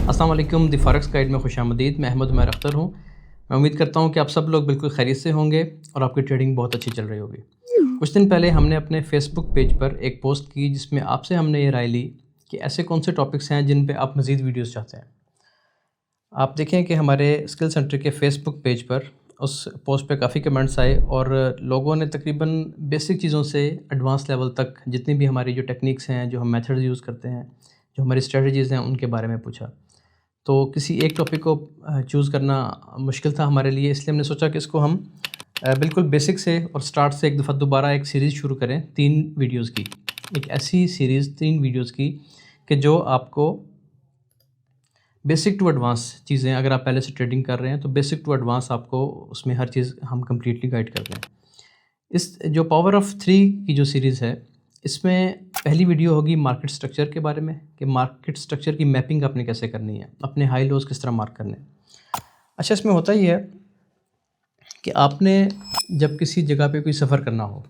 अस्सलाम वालेकुम, the forex guide में खुशामदीद। मैं अहमद उमैर अख्तर हूँ। मैं उम्मीद करता हूँ कि आप सब लोग बिल्कुल खैरियत से होंगे और आपकी ट्रेडिंग बहुत अच्छी चल रही होगी। कुछ दिन पहले हमने अपने फेसबुक पेज पर एक पोस्ट की जिसमें आपसे हमने ये राय ली कि ऐसे कौन से टॉपिक्स हैं जिन पे आप मज़ीद वीडियोस चाहते हैं। आप देखें कि हमारे स्किल सेंटर के फेसबुक पेज पर उस पोस्ट पे काफ़ी कमेंट्स आए और लोगों ने तकरीबन बेसिक चीज़ों से एडवांस लेवल तक जितनी भी हमारी जो टेक्निक्स हैं, जो हम मेथड्स यूज़ करते हैं, जो हमारी स्ट्रेटजीज़ हैं, उनके बारे में पूछा। तो किसी एक टॉपिक को चूज़ करना मुश्किल था हमारे लिए, इसलिए हमने सोचा कि इसको हम बिल्कुल बेसिक से और स्टार्ट से एक दफ़ा दोबारा एक सीरीज़ शुरू करें 3 वीडियोज़ की। एक ऐसी सीरीज़ 3 वीडियोज़ की कि जो आपको बेसिक टू एडवांस चीज़ें, अगर आप पहले से ट्रेडिंग कर रहे हैं तो बेसिक टू एडवांस आपको उसमें हर चीज़ हम कंप्लीटली गाइड कर रहे हैं। इस जो पावर ऑफ़ 3 की जो सीरीज़ है, इसमें पहली वीडियो होगी मार्केट स्ट्रक्चर के बारे में कि मार्केट स्ट्रक्चर की मैपिंग आपने कैसे करनी है, अपने हाई लोज़ किस तरह मार्क करने हैं। अच्छा, इसमें होता ये है कि आपने जब किसी जगह पे कोई सफ़र करना हो,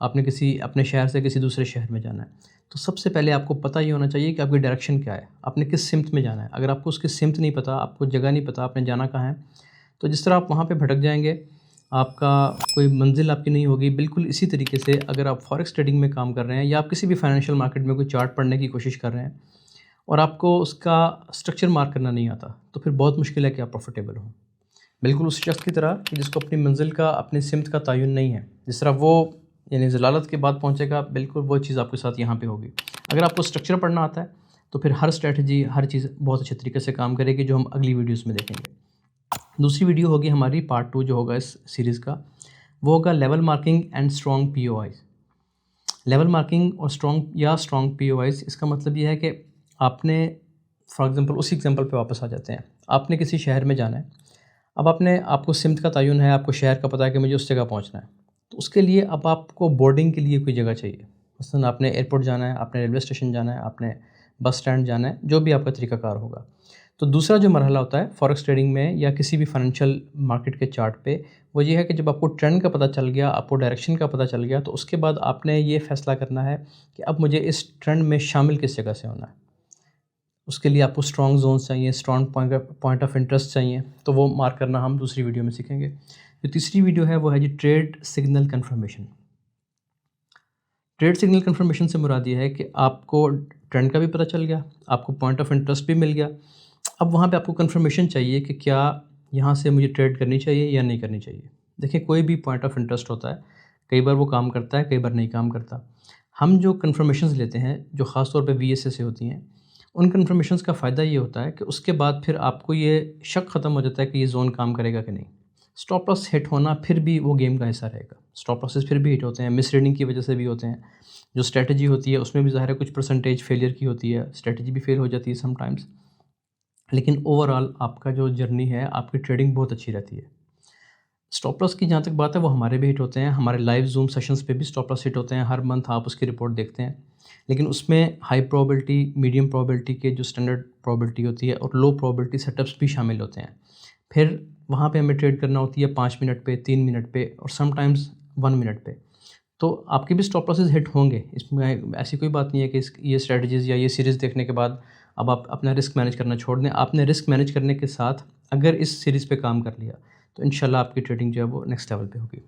आपने किसी अपने शहर से किसी दूसरे शहर में जाना है, तो सबसे पहले आपको पता ये होना चाहिए कि आपकी डायरेक्शन क्या है, आपने किस सिमत में जाना है। अगर आपको उसकी सिमत नहीं पता, आपको जगह नहीं पता, आपने जाना कहाँ है, तो जिस तरह आप वहाँ पे भटक जाएँगे, आपका कोई मंज़िल आपकी नहीं होगी। बिल्कुल इसी तरीके से अगर आप फॉरेक्स ट्रेडिंग में काम कर रहे हैं या आप किसी भी फाइनेंशियल मार्केट में कोई चार्ट पढ़ने की कोशिश कर रहे हैं और आपको उसका स्ट्रक्चर मार्क करना नहीं आता, तो फिर बहुत मुश्किल है कि आप प्रॉफ़िटेबल हों। बिल्कुल उस शख्स की तरह कि जिसको अपनी मंज़िल का, अपनी सिमत का तयन नहीं है। जिस तरह वो यानी ज़लालत के बाद पहुँचेगा, बिल्कुल वो चीज़ आपके साथ यहाँ पे होगी। अगर आपको स्ट्रक्चर पढ़ना आता है, तो फिर हर स्ट्रैटेजी, हर चीज़ बहुत अच्छे तरीके से काम करेगी, जो हम अगली वीडियोज़ में देखेंगे। दूसरी वीडियो होगी हमारी पार्ट 2 जो होगा इस सीरीज़ का, वो होगा level marking and strong POIs. Level marking और स्ट्रॉन्ग पीओआईज़, इसका मतलब ये है कि आपने फॉर एग्ज़ाम्पल उसी एग्ज़ाम्पल पे वापस आ जाते हैं। आपने किसी शहर में जाना है, अब आपको सिमत का तयन है, आपको शहर का पता है कि मुझे उस जगह पहुँचना है। तो उसके लिए अब आपको बोर्डिंग के लिए कोई जगह चाहिए। मसलन आपने एयरपोर्ट जाना है, आपने रेलवे स्टेशन जाना है, आपने बस स्टैंड जाना है, जो भी आपका तरीक़ाकार होगा। तो दूसरा जो मरहला होता है फॉरेक्स ट्रेडिंग में या किसी भी फाइनेंशियल मार्केट के चार्ट पे, वो ये है कि जब आपको ट्रेंड का पता चल गया, आपको डायरेक्शन का पता चल गया, तो उसके बाद आपने ये फ़ैसला करना है कि अब मुझे इस ट्रेंड में शामिल किस जगह से होना है। उसके लिए आपको स्ट्रॉन्ग ज़ोन्स चाहिए, स्ट्रॉन्ग पॉइंट ऑफ इंटरेस्ट चाहिए, तो वो मार्क करना हम दूसरी वीडियो में सीखेंगे। जो तीसरी वीडियो है वो है जी trade signal confirmation. Trade signal confirmation से मुराद ये है कि आपको ट्रेंड का भी पता चल गया, आपको पॉइंट ऑफ इंटरेस्ट भी मिल गया। अब वहाँ पे आपको कन्फर्मेशन चाहिए कि क्या यहाँ से मुझे ट्रेड करनी चाहिए या नहीं करनी चाहिए। देखिए, कोई भी पॉइंट ऑफ इंटरेस्ट होता है, कई बार वो काम करता है, कई बार नहीं काम करता। हम जो कन्फर्मेशंस लेते हैं, जो ख़ास तौर पे वीएसए से होती हैं, उन कन्फर्मेशंस का फ़ायदा ये होता है कि उसके बाद फिर आपको ये शक ख़त्म हो जाता है कि ये ज़ोन काम करेगा कि नहीं। स्टॉप लॉस हिट होना फिर भी वो गेम का हिस्सा रहेगा। स्टॉप लॉसेस फिर भी हिट होते हैं, मिस रीडिंग की वजह से भी होते हैं। जो स्ट्रैटेजी होती है उसमें भी ज़ाहिर है कुछ परसेंटेज फेलियर की होती है, स्ट्रैटेजी भी फेल हो जाती है समटाइम्स। लेकिन ओवरऑल आपका जो जर्नी है, आपकी ट्रेडिंग बहुत अच्छी रहती है। स्टॉप लॉस की जहाँ तक बात है, वो हमारे भी हिट होते हैं, हमारे लाइव ज़ूम सेशंस पे भी स्टॉप लॉस हिट होते हैं, हर मंथ आप उसकी रिपोर्ट देखते हैं। लेकिन उसमें हाई प्रोबेबिलिटी, मीडियम प्रोबेबिलिटी के जो स्टैंडर्ड प्रोबेबिलिटी होती है और लो प्रोबेबिलिटी सेटअप्स भी शामिल होते हैं। फिर वहाँ पे हमें ट्रेड करना होती है 5 मिनट पे, 3 मिनट पे और समटाइम्स 1 मिनट पे। तो आपके भी स्टॉप लॉसेस हिट होंगे, इसमें ऐसी कोई बात नहीं है कि ये स्ट्रैटेजीज़ या ये सीरीज़ देखने के बाद अब आप अपना रिस्क मैनेज करना छोड़ दें। आपने रिस्क मैनेज करने के साथ अगर इस सीरीज़ पे काम कर लिया, तो इंशाल्लाह आपकी ट्रेडिंग जो है वो नेक्स्ट लेवल पे होगी।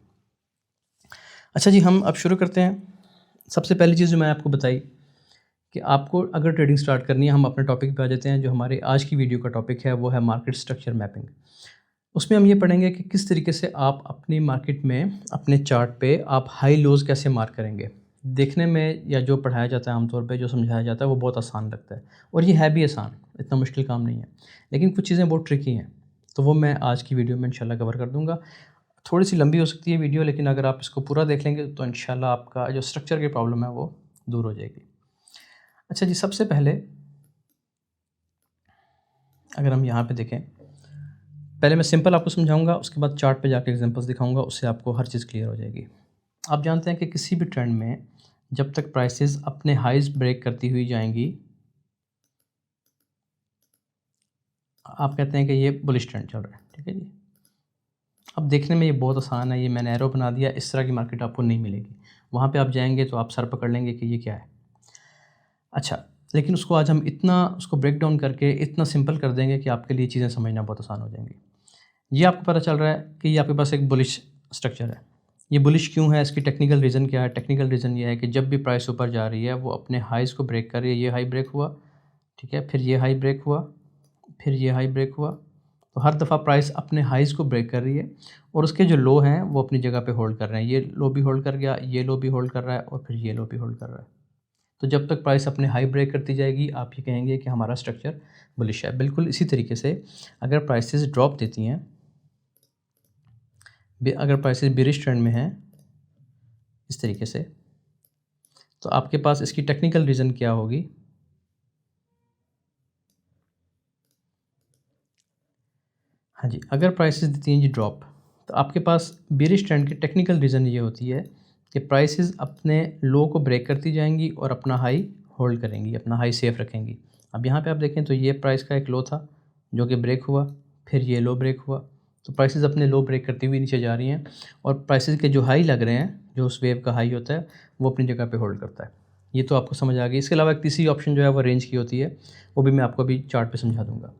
अच्छा जी, हम अब शुरू करते हैं। सबसे पहली चीज़ जो मैंने आपको बताई कि आपको अगर ट्रेडिंग स्टार्ट करनी है, हम अपने टॉपिक पे आ जाते हैं। जो हमारे आज की वीडियो का टॉपिक है वो है मार्केट स्ट्रक्चर मैपिंग। उसमें हम ये पढ़ेंगे कि किस तरीके से आप अपनी मार्केट में, अपने चार्ट पे आप हाई लोज़ कैसे मार्क करेंगे। देखने में या जो पढ़ाया जाता है आमतौर पे, जो समझाया जाता है, वो बहुत आसान लगता है और ये है भी आसान, इतना मुश्किल काम नहीं है। लेकिन कुछ चीज़ें बहुत ट्रिकी हैं, तो वो मैं आज की वीडियो में इंशाल्लाह कवर कर दूँगा। थोड़ी-सी लंबी हो सकती है वीडियो, लेकिन अगर आप इसको पूरा देख लेंगे तो इंशाल्लाह आपका जो स्ट्रक्चर की प्रॉब्लम है वो दूर हो जाएगी। अच्छा जी, सबसे पहले अगर हम यहाँ पे देखें, पहले मैं सिंपल आपको समझाऊँगा, उसके बाद चार्ट पे जाके एग्ज़ाम्पल्स दिखाऊँगा, उससे आपको हर चीज़ क्लियर हो जाएगी। आप जानते हैं कि किसी भी ट्रेंड में जब तक प्राइसेस अपने हाईज़ ब्रेक करती हुई जाएँगी, आप कहते हैं कि ये बुलिश ट्रेंड चल रहा है, ठीक है जी। अब देखने में ये बहुत आसान है, ये मैंने एरो बना दिया, इस तरह की मार्केट आपको नहीं मिलेगी। वहाँ पे आप जाएँगे तो आप सर पकड़ लेंगे कि ये क्या है। अच्छा, लेकिन उसको आज हम इतना उसको ब्रेक डाउन करके इतना सिंपल कर देंगे कि आपके लिए चीज़ें समझना बहुत आसान हो जाएंगी। ये आपको पता चल रहा है कि ये आपके पास एक बुलिश स्ट्रक्चर है। ये बुलिश क्यों है, इसकी टेक्निकल रीज़न क्या है? टेक्निकल रीज़न ये है कि जब भी प्राइस ऊपर जा रही है वो अपने हाइज़ को ब्रेक कर रही है। ये हाई ब्रेक हुआ, ठीक है, फिर ये हाई ब्रेक हुआ, फिर ये हाई ब्रेक हुआ। तो हर दफ़ा प्राइस अपने हाइज़ को ब्रेक कर रही है और उसके जो लो हैं वो अपनी जगह पे होल्ड कर रहे हैं। ये लो भी होल्ड कर गया, ये लो भी होल्ड कर रहा है और फिर ये लो भी होल्ड कर रहा है। तो जब तक प्राइस अपने हाई ब्रेक करती जाएगी आप ये कहेंगे कि हमारा स्ट्रक्चर बुलिश है। बिल्कुल इसी तरीके से अगर प्राइसेस ड्रॉप देती हैं, अगर प्राइसेस बेरिश ट्रेंड में हैं इस तरीके से, तो आपके पास इसकी टेक्निकल रीज़न क्या होगी? हाँ जी, अगर प्राइसेस देती हैं जी ड्रॉप, तो आपके पास बेरिश ट्रेंड की टेक्निकल रीज़न ये होती है कि प्राइसेस अपने लो को ब्रेक करती जाएंगी और अपना हाई होल्ड करेंगी, अपना हाई सेफ रखेंगी। अब यहाँ पे आप देखें तो ये प्राइस का एक लो था जो कि ब्रेक हुआ, फिर ये लो ब्रेक हुआ। तो प्राइसेस अपने लो ब्रेक करती हुई नीचे जा रही हैं और प्राइसेस के जो हाई लग रहे हैं, जो उस वेव का हाई होता है, वो अपनी जगह पे होल्ड करता है। ये तो आपको समझ आ गई। इसके अलावा एक तीसरी ऑप्शन जो है वो रेंज की होती है, वो भी मैं आपको अभी चार्ट पे समझा दूंगा।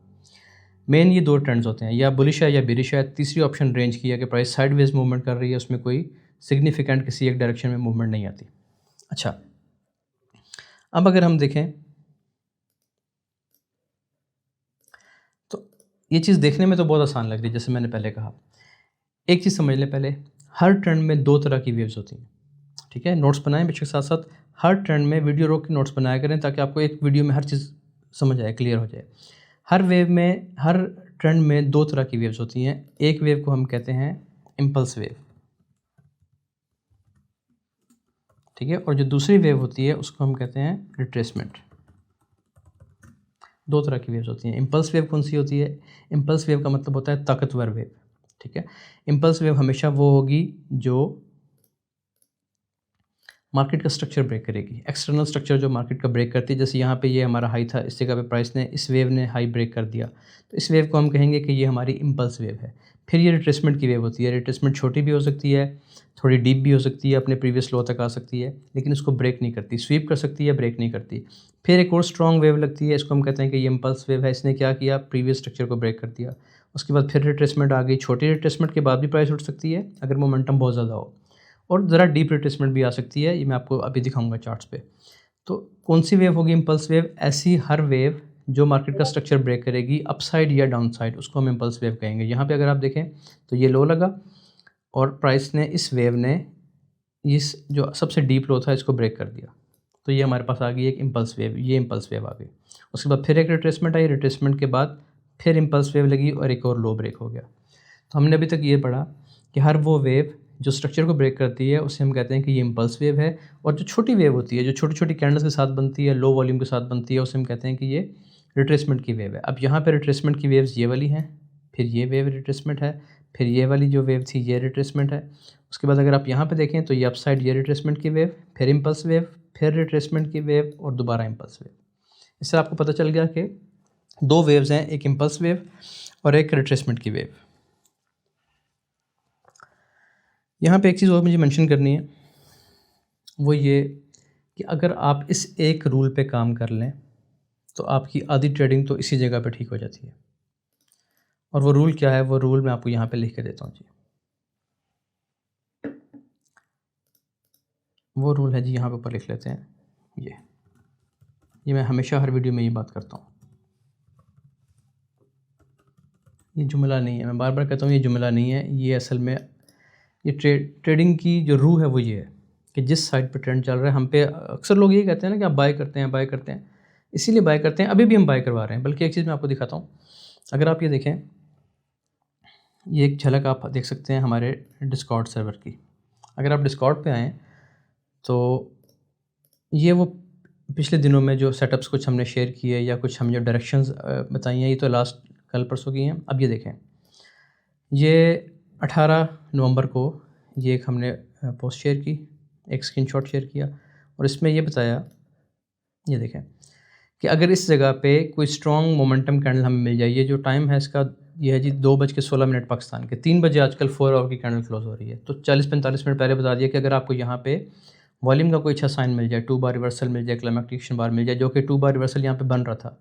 मेन ये दो ट्रेंड्स होते हैं, या बुलिश है या बेरिश है। तीसरी ऑप्शन रेंज की है कि प्राइस साइडवेज मूवमेंट कर रही है, उसमें कोई सिग्निफिकेंट किसी एक डायरेक्शन में मूवमेंट नहीं आती। अच्छा, अब अगर हम देखें तो ये चीज़ देखने में तो बहुत आसान लग रही है, जैसे मैंने पहले कहा। एक चीज़ समझ लें पहले, हर ट्रेंड में दो तरह की वेव्स होती हैं, ठीक है। नोट्स बनाएं बच्चों के साथ साथ, हर ट्रेंड में वीडियो रोक के नोट्स बनाया करें ताकि आपको एक वीडियो में हर चीज़ समझ आए, क्लियर हो जाए। हर वेव में, हर ट्रेंड में दो तरह की वेव्स होती हैं। एक वेव को हम कहते हैं इम्पल्स वेव, ठीक है, और जो दूसरी वेव होती है उसको हम कहते हैं रिट्रेसमेंट। दो तरह की वेव्स होती हैं। इम्पल्स वेव कौन सी होती है? इम्पल्स वेव का मतलब होता है ताकतवर वेव, ठीक है। इम्पल्स वेव हमेशा वो होगी जो मार्केट का स्ट्रक्चर ब्रेक करेगी, एक्सटर्नल स्ट्रक्चर जो मार्केट का ब्रेक करती है। जैसे यहाँ पे ये हमारा हाई था, इस जगह पे प्राइस ने, इस वेव ने हाई ब्रेक कर दिया, तो इस वेव को हम कहेंगे कि ये हमारी इम्पल्स वेव है। फिर ये रिट्रेसमेंट की वेव होती है। रिट्रेसमेंट छोटी भी हो सकती है, थोड़ी डीप भी हो सकती है, अपने प्रीवियस लो तक आ सकती है, लेकिन इसको ब्रेक नहीं करती, स्वीप कर सकती है, ब्रेक नहीं करती। फिर एक और स्ट्रॉन्ग वेव लगती है, इसको हम कहते हैं कि ये इम्पल्स वेव है। इसने क्या किया? प्रीवियस स्ट्रक्चर को ब्रेक कर दिया। उसके बाद फिर रिट्रेसमेंट आ गई। छोटी रिट्रेसमेंट के बाद भी प्राइस उठ सकती है अगर मोमेंटम बहुत ज़्यादा हो, और ज़रा डीप रिट्रेसमेंट भी आ सकती है। ये मैं आपको अभी दिखाऊंगा चार्ट्स पे। तो कौन सी वेव होगी इम्पल्स वेव? ऐसी हर वेव जो मार्केट का स्ट्रक्चर ब्रेक करेगी, अपसाइड या डाउन साइड, उसको हम इम्पल्स वेव कहेंगे। यहाँ पे अगर आप देखें तो ये लो लगा और प्राइस ने, इस वेव ने, इस जो सबसे डीप लो था इसको ब्रेक कर दिया, तो ये हमारे पास आ गई एक इम्पल्स वेव। ये इम्पल्स वेव आ गई। उसके बाद फिर एक रिट्रेसमेंट आई, रिट्रेसमेंट के बाद फिर इम्पल्स वेव लगी और एक और लो ब्रेक हो गया। तो हमने अभी तक ये पढ़ा कि हर वो वेव जो स्ट्रक्चर को ब्रेक करती है उसे हम कहते हैं कि ये इम्पल्स वेव है, और जो छोटी वेव होती है, जो छोटी छोटी कैंडल्स के साथ बनती है, लो वॉल्यूम के साथ बनती है, उसे हम कहते हैं कि ये रिट्रेसमेंट की वेव है। अब यहाँ पे रिट्रेसमेंट की वेव्स ये वाली हैं, फिर ये वेव रिट्रेसमेंट है, फिर ये वाली जो वेव थी ये रिट्रेसमेंट है। उसके बाद अगर आप यहाँ पे देखें तो ये अपसाइड, ये रिट्रेसमेंट की वेव, फिर इम्पल्स वेव, फिर रिट्रेसमेंट की वेव और दोबारा इम्पल्स वेव। इससे आपको पता चल गया कि दो वेव्स हैं, एक इम्पल्स वेव और एक रिट्रेसमेंट की वेव। यहाँ पे एक चीज़ और मुझे मेंशन करनी है, वो ये कि अगर आप इस एक रूल पे काम कर लें तो आपकी आधी ट्रेडिंग तो इसी जगह पे ठीक हो जाती है। और वो रूल क्या है? वो रूल मैं आपको यहाँ पे लिख के देता हूँ जी। वो रूल है जी, यहाँ पे ऊपर लिख लेते हैं। ये मैं हमेशा हर वीडियो में ये बात करता हूँ। ये जुमला नहीं है, मैं बार बार कहता हूँ ये जुमला नहीं है। ये असल में ये ट्रेडिंग की जो रूह है वो ये है कि जिस साइड पे ट्रेंड चल रहा है, हम पे अक्सर लोग यही कहते हैं ना कि आप बाय करते हैं, बाय करते हैं, इसीलिए बाय करते हैं। अभी भी हम बाय करवा रहे हैं। बल्कि एक चीज़ मैं आपको दिखाता हूँ, अगर आप ये देखें, ये एक झलक आप देख सकते हैं हमारे डिस्कॉर्ड सर्वर की। अगर आप डिस्कॉर्ड पे आएँ तो ये वो पिछले दिनों में जो सेटअप्स कुछ हमने शेयर किए या कुछ हम जो डायरेक्शंस बताई हैं, ये तो लास्ट कल परसों की हैं। अब ये देखें, ये 18 नवंबर को ये एक हमने पोस्ट शेयर की, एक स्क्रीनशॉट शेयर किया, और इसमें ये बताया, ये देखें कि अगर इस जगह पे कोई स्ट्रॉन्ग मोमेंटम कैंडल हमें मिल जाए, ये जो टाइम है इसका ये है जी 2:16 पाकिस्तान के, 3 बजे आजकल 4 आवर की कैंडल क्लोज हो रही है। तो 40-45 मिनट पहले बता दिया कि अगर आपको यहाँ पे वॉल्यूम का कोई अच्छा साइन मिल जाए, 2 बार रिवर्सल मिल जाए, क्लाइमेक्टिक बार मिल जाए, जो कि 2 बार रिवर्सल यहाँ पे बन रहा था,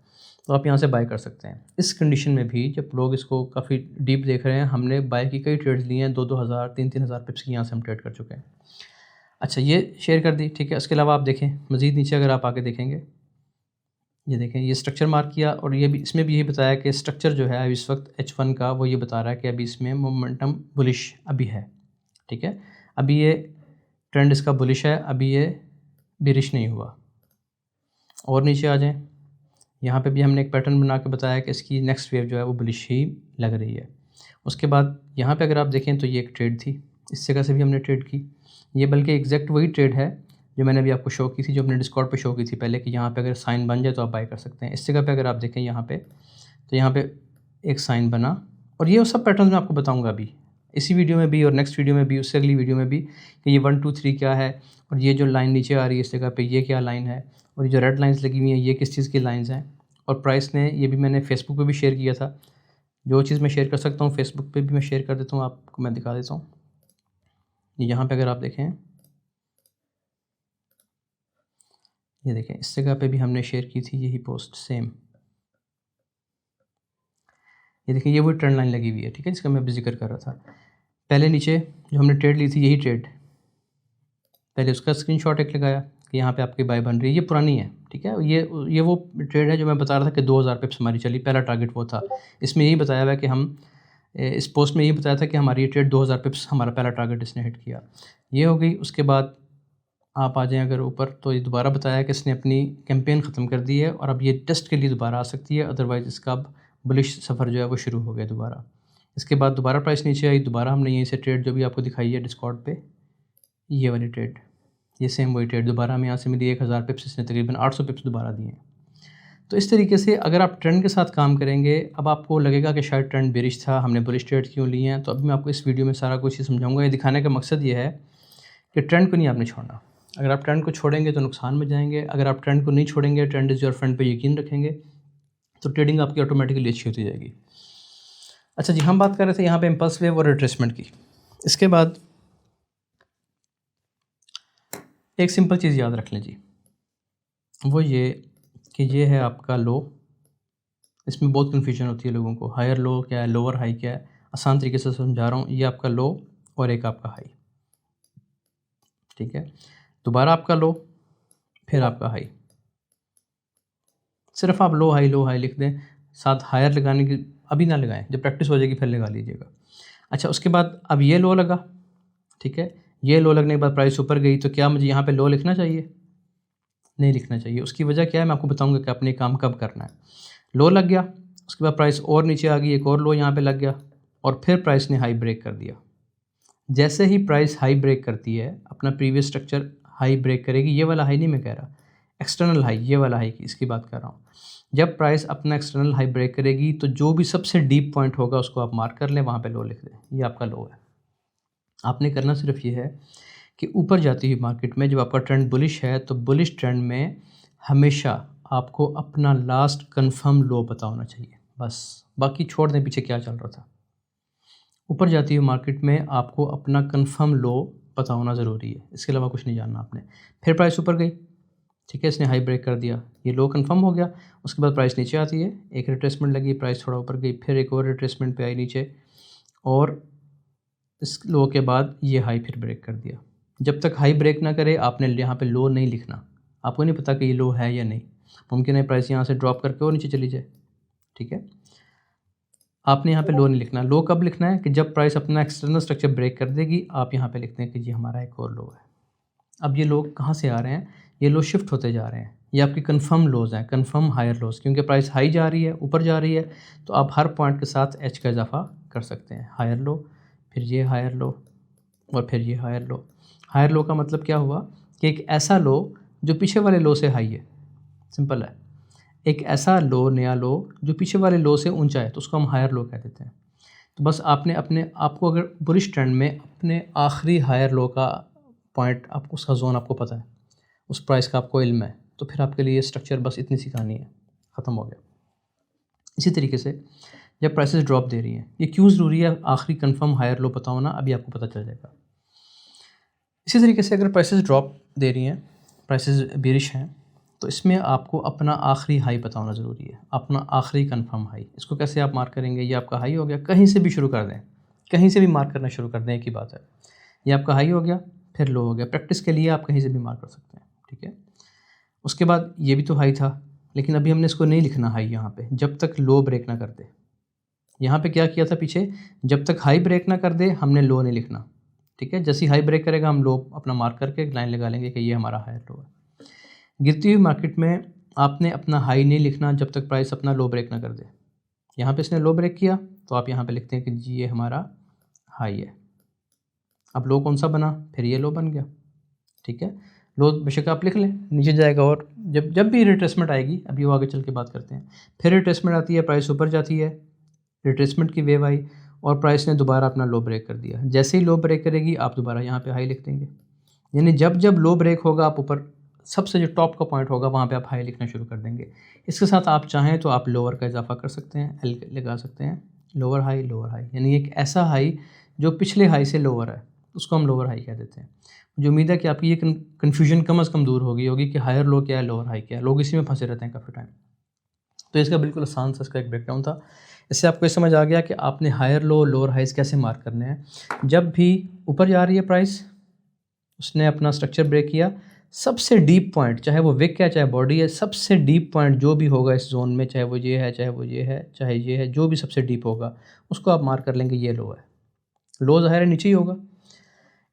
तो आप यहाँ से बाय कर सकते हैं। इस कंडीशन में भी जब लोग इसको काफ़ी डीप देख रहे हैं, हमने बाय की कई ट्रेड्स लिए हैं, 2-2 हज़ार 3-3 हज़ार पिप्स की यहाँ से हम ट्रेड कर चुके हैं। अच्छा, ये शेयर कर दी, ठीक है। उसके अलावा आप देखें मज़ीद नीचे अगर आप आके देखेंगे, ये देखें ये स्ट्रक्चर मार्क किया, और ये भी इसमें भी यही बताया कि स्ट्रक्चर जो है इस वक्त H1 का वो ये बता रहा है कि अभी इसमें मोमेंटम बुलिश अभी है, ठीक है। अभी ये ट्रेंड इसका बुलिश है, अभी ये बेरिश नहीं हुआ। और नीचे आ जाएं, यहाँ पे भी हमने एक पैटर्न बना के बताया कि इसकी नेक्स्ट वेव जो है वो बुलिश ही लग रही है। उसके बाद यहाँ पे अगर आप देखें तो ये एक ट्रेड थी, इस जगह से भी हमने ट्रेड की, ये बल्कि एग्जैक्ट वही ट्रेड है जो मैंने अभी आपको शो की थी, जो अपने डिस्कॉर्ड पे शो की थी पहले, कि यहाँ पे अगर साइन बन जाए तो आप बाय कर सकते हैं। इस जगह पे अगर आप देखें यहाँ पे, तो यहाँ पे एक साइन बना, और ये सब पैटर्न मैं आपको बताऊँगा अभी इसी वीडियो में भी, और नेक्स्ट वीडियो में भी, उससे अगली वीडियो में भी, कि ये 1 2 3 क्या है, और ये जो लाइन नीचे आ रही है इस जगह पे ये क्या लाइन है, और ये जो रेड लाइन्स लगी हुई हैं ये किस चीज़ की लाइन्स हैं। और प्राइस ने, ये भी मैंने फेसबुक पे भी शेयर किया था, जो चीज़ मैं शेयर कर सकता हूँ फेसबुक पे भी मैं शेयर कर देता हूँ, आपको मैं दिखा देता हूँ। यहाँ पे अगर आप देखें, ये देखें इस जगह पे भी हमने शेयर की थी यही पोस्ट सेम, ये देखें ये वही ट्रेंड लाइन लगी हुई है, ठीक है, जिसका मैं अभी जिक्र कर रहा था। पहले नीचे जो हमने ट्रेड ली थी यही ट्रेड, पहले उसका स्क्रीनशॉट एक लगाया कि यहाँ पे आपकी बाय बन रही है, ये पुरानी है, ठीक है। ये वो ट्रेड है जो मैं बता रहा था कि 2000 पिप्स हमारी चली, पहला टारगेट वो था। इसमें यही बताया हुआ है कि हम, इस पोस्ट में यही बताया था कि हमारी ये ट्रेड 2000 पिप्स हमारा पहला टारगेट इसने हिट किया, ये हो गई। उसके बाद आप आ जाएँ अगर ऊपर, तो ये दोबारा बताया कि इसने अपनी कैंपेन ख़त्म कर दी है और अब ये टेस्ट के लिए दोबारा आ सकती है, अदरवाइज़ इसका अब बुलिश सफ़र जो है वो शुरू हो गया दोबारा। इसके बाद दोबारा प्राइस नीचे आई, दोबारा हमने यहीं से ट्रेड जो भी आपको दिखाई है डिस्कॉर्ड पे, ये वाली ट्रेड, ये सेम वही ट्रेड दोबारा हमें यहाँ से मिली 1000 पिप्स, इसने तकरीबन 800 पिप्स दोबारा दिए हैं। तो इस तरीके से अगर आप ट्रेंड के साथ काम करेंगे, अब आपको लगेगा कि शायद ट्रेंड बेरिश था, हमने बुलिश ट्रेड क्यों लिए हैं, तो अभी मैं आपको इस वीडियो में सारा कुछ ही समझाऊंगा। ये दिखाने का मकसद ये है कि ट्रेंड को नहीं आपने छोड़ना। अगर आप ट्रेंड को छोड़ेंगे तो नुकसान में जाएंगे, अगर आप ट्रेंड को नहीं छोड़ेंगे, ट्रेंड इज़ योर फ्रेंड पे यकीन रखेंगे, तो ट्रेडिंग आपकी ऑटोमेटिकली अच्छी होती जाएगी। अच्छा जी, हम बात कर रहे थे यहाँ पे इम्पल्स वेव और रिट्रेसमेंट की। इसके बाद एक सिंपल चीज़ याद रख लें जी, वो ये कि ये है आपका लो। इसमें बहुत कन्फ्यूजन होती है लोगों को, हायर लो क्या है, लोअर हाई क्या है। आसान तरीके से समझा रहा हूँ, ये आपका लो और एक आपका हाई, ठीक है। दोबारा आपका लो, फिर आपका हाई। सिर्फ आप लो हाई लिख दें, साथ हायर लगाने की अभी ना लगाएं, जब प्रैक्टिस हो जाएगी फिर लगा लीजिएगा। अच्छा, उसके बाद अब ये लो लगा, ठीक है। ये लो लगने के बाद प्राइस ऊपर गई, तो क्या मुझे यहाँ पे लो लिखना चाहिए? नहीं लिखना चाहिए। उसकी वजह क्या है मैं आपको बताऊंगा कि आपने काम कब करना है। लो लग गया, उसके बाद प्राइस और नीचे आ गई, एक और लो यहाँ पे लग गया, और फिर प्राइस ने हाई ब्रेक कर दिया। जैसे ही प्राइस हाई ब्रेक करती है, अपना प्रीवियस स्ट्रक्चर हाई ब्रेक करेगी, ये वाला हाई नहीं मैं कह रहा, एक्सटर्नल हाई, ये वाला हाई की इसकी बात कर रहा हूँ। जब प्राइस अपना एक्सटर्नल हाई ब्रेक करेगी, तो जो भी सबसे डीप पॉइंट होगा उसको आप मार्क कर लें, वहाँ पे लो लिख दें, ये आपका लो है। आपने करना सिर्फ ये है कि ऊपर जाती हुई मार्केट में जब आपका ट्रेंड बुलिश है, तो बुलिश ट्रेंड में हमेशा आपको अपना लास्ट कंफर्म लो पता होना चाहिए, बस। बाकी छोड़ दें पीछे क्या चल रहा था। ऊपर जाती हुई मार्केट में आपको अपना कंफर्म लो पता होना ज़रूरी है, इसके अलावा कुछ नहीं जानना आपने। फिर प्राइस ऊपर गई, ठीक है, इसने हाई ब्रेक कर दिया, ये लो कंफर्म हो गया। उसके बाद प्राइस नीचे आती है, एक रिट्रेसमेंट लगी, प्राइस थोड़ा ऊपर गई, फिर एक और रिट्रेसमेंट पे आई नीचे, और इस लो के बाद ये हाई फिर ब्रेक कर दिया। जब तक हाई ब्रेक ना करे आपने यहाँ पे लो नहीं लिखना। आपको नहीं पता कि ये लो है या नहीं, मुमकिन है प्राइस यहाँ से ड्रॉप करके और नीचे चली जाए, ठीक है। आपने यहाँ पे लो नहीं लिखना। लो कब लिखना है कि जब प्राइस अपना एक्सटर्नल स्ट्रक्चर ब्रेक कर देगी, आप यहाँ पे लिखते हैं कि ये हमारा एक और लो है। अब ये लो कहाँ से आ रहे हैं? ये लो शिफ्ट होते जा रहे हैं, ये आपकी कंफर्म लोज हैं, कंफर्म हायर लोज, क्योंकि प्राइस हाई जा रही है, ऊपर जा रही है, तो आप हर पॉइंट के साथ एच का इजाफा कर सकते हैं। हायर लो, फिर ये हायर लो, और फिर ये हायर लो। हायर लो का मतलब क्या हुआ कि एक ऐसा लो जो पीछे वाले लो से हाई है, सिंपल है। एक ऐसा लो, नया लो जो पीछे वाले लो से ऊंचा है, तो उसको हम हायर लो कह देते हैं। तो बस आपने अपने आपको अगर बुलिश ट्रेंड में अपने आखिरी हायर लो का पॉइंट, आपको उसका जोन आपको पता है, उस प्राइस का आपको इल्म है, तो फिर आपके लिए स्ट्रक्चर बस इतनी सी कहानी है, ख़त्म हो गया। इसी तरीके से जब प्राइसेस ड्रॉप दे रही हैं, ये क्यों ज़रूरी है आखिरी कंफर्म हायर लो पता होना, अभी आपको पता चल जाएगा। इसी तरीके से अगर प्राइसेस ड्रॉप दे रही हैं, प्राइसेस बेरिश हैं, तो इसमें आपको अपना आखिरी हाई पता होना ज़रूरी है, अपना आखिरी कंफर्म हाई। इसको कैसे आप मार्क करेंगे? ये आपका हाई हो गया, कहीं से भी शुरू कर दें, कहीं से भी मार्क करना शुरू कर दें, एक ही बात है। ये आपका हाई हो गया, फिर लो हो गया। प्रैक्टिस के लिए आप कहीं से भी मार्क कर सकते हैं, ठीक है। उसके बाद ये भी तो हाई था, लेकिन अभी हमने इसको नहीं लिखना हाई यहाँ पे, जब तक लो ब्रेक ना कर दे। यहाँ पे क्या किया था पीछे, जब तक हाई ब्रेक ना कर दे हमने लो नहीं लिखना, ठीक है। जैसे ही हाई ब्रेक करेगा हम लो अपना मार्क करके एक लाइन लगा लेंगे कि ये हमारा हाई लो है। गिरती हुई मार्केट में आपने अपना हाई नहीं लिखना जब तक प्राइस अपना लो ब्रेक ना कर दे। यहाँ पे इसने लो ब्रेक किया तो आप यहाँ पे लिखते हैं कि जी ये हमारा हाई है। अब लो कौन सा बना, फिर ये लो बन गया, ठीक है। लो बेशक आप लिख लें, नीचे जाएगा और जब भी रिट्रेसमेंट आएगी, अभी वो आगे चल के बात करते हैं, फिर रिट्रेसमेंट आती है, प्राइस ऊपर जाती है, रिट्रेसमेंट की वेव आई और प्राइस ने दोबारा अपना लो ब्रेक कर दिया। जैसे ही लो ब्रेक करेगी आप दोबारा यहाँ पे हाई लिख देंगे। यानी जब जब लो ब्रेक होगा आप ऊपर सबसे जो टॉप का पॉइंट होगा वहाँ पे आप हाई लिखना शुरू कर देंगे। इसके साथ आप चाहें तो आप लोअर का इजाफा कर सकते हैं, एल लगा सकते हैं, लोअर हाई, यानी एक ऐसा हाई जो पिछले हाई से लोअर है, उसको हम लोअर हाई कह देते हैं। मुझे उम्मीद है कि आपकी ये कन्फ्यूजन कम अज़ कम दूर होगी कि हायर लो क्या है, लोअर हाई क्या है। लोग इसी में फंसे रहते हैं काफ़ी टाइम। तो इसका बिल्कुल आसान सा इसका एक ब्रेकडाउन था। इससे आपको ये समझ आ गया कि आपने हायर लो, लोअर हाइज़ कैसे मार्क करने हैं। जब भी ऊपर जा रही है प्राइस, उसने अपना स्ट्रक्चर ब्रेक किया, सबसे डीप पॉइंट, चाहे वो विक है चाहे बॉडी है, सबसे डीप पॉइंट जो भी होगा इस जोन में, चाहे वो ये है चाहे वो ये है चाहे ये है, जो भी सबसे डीप होगा उसको आप मार्क कर लेंगे ये लो है। लो ज़ाहिर है नीचे ही होगा।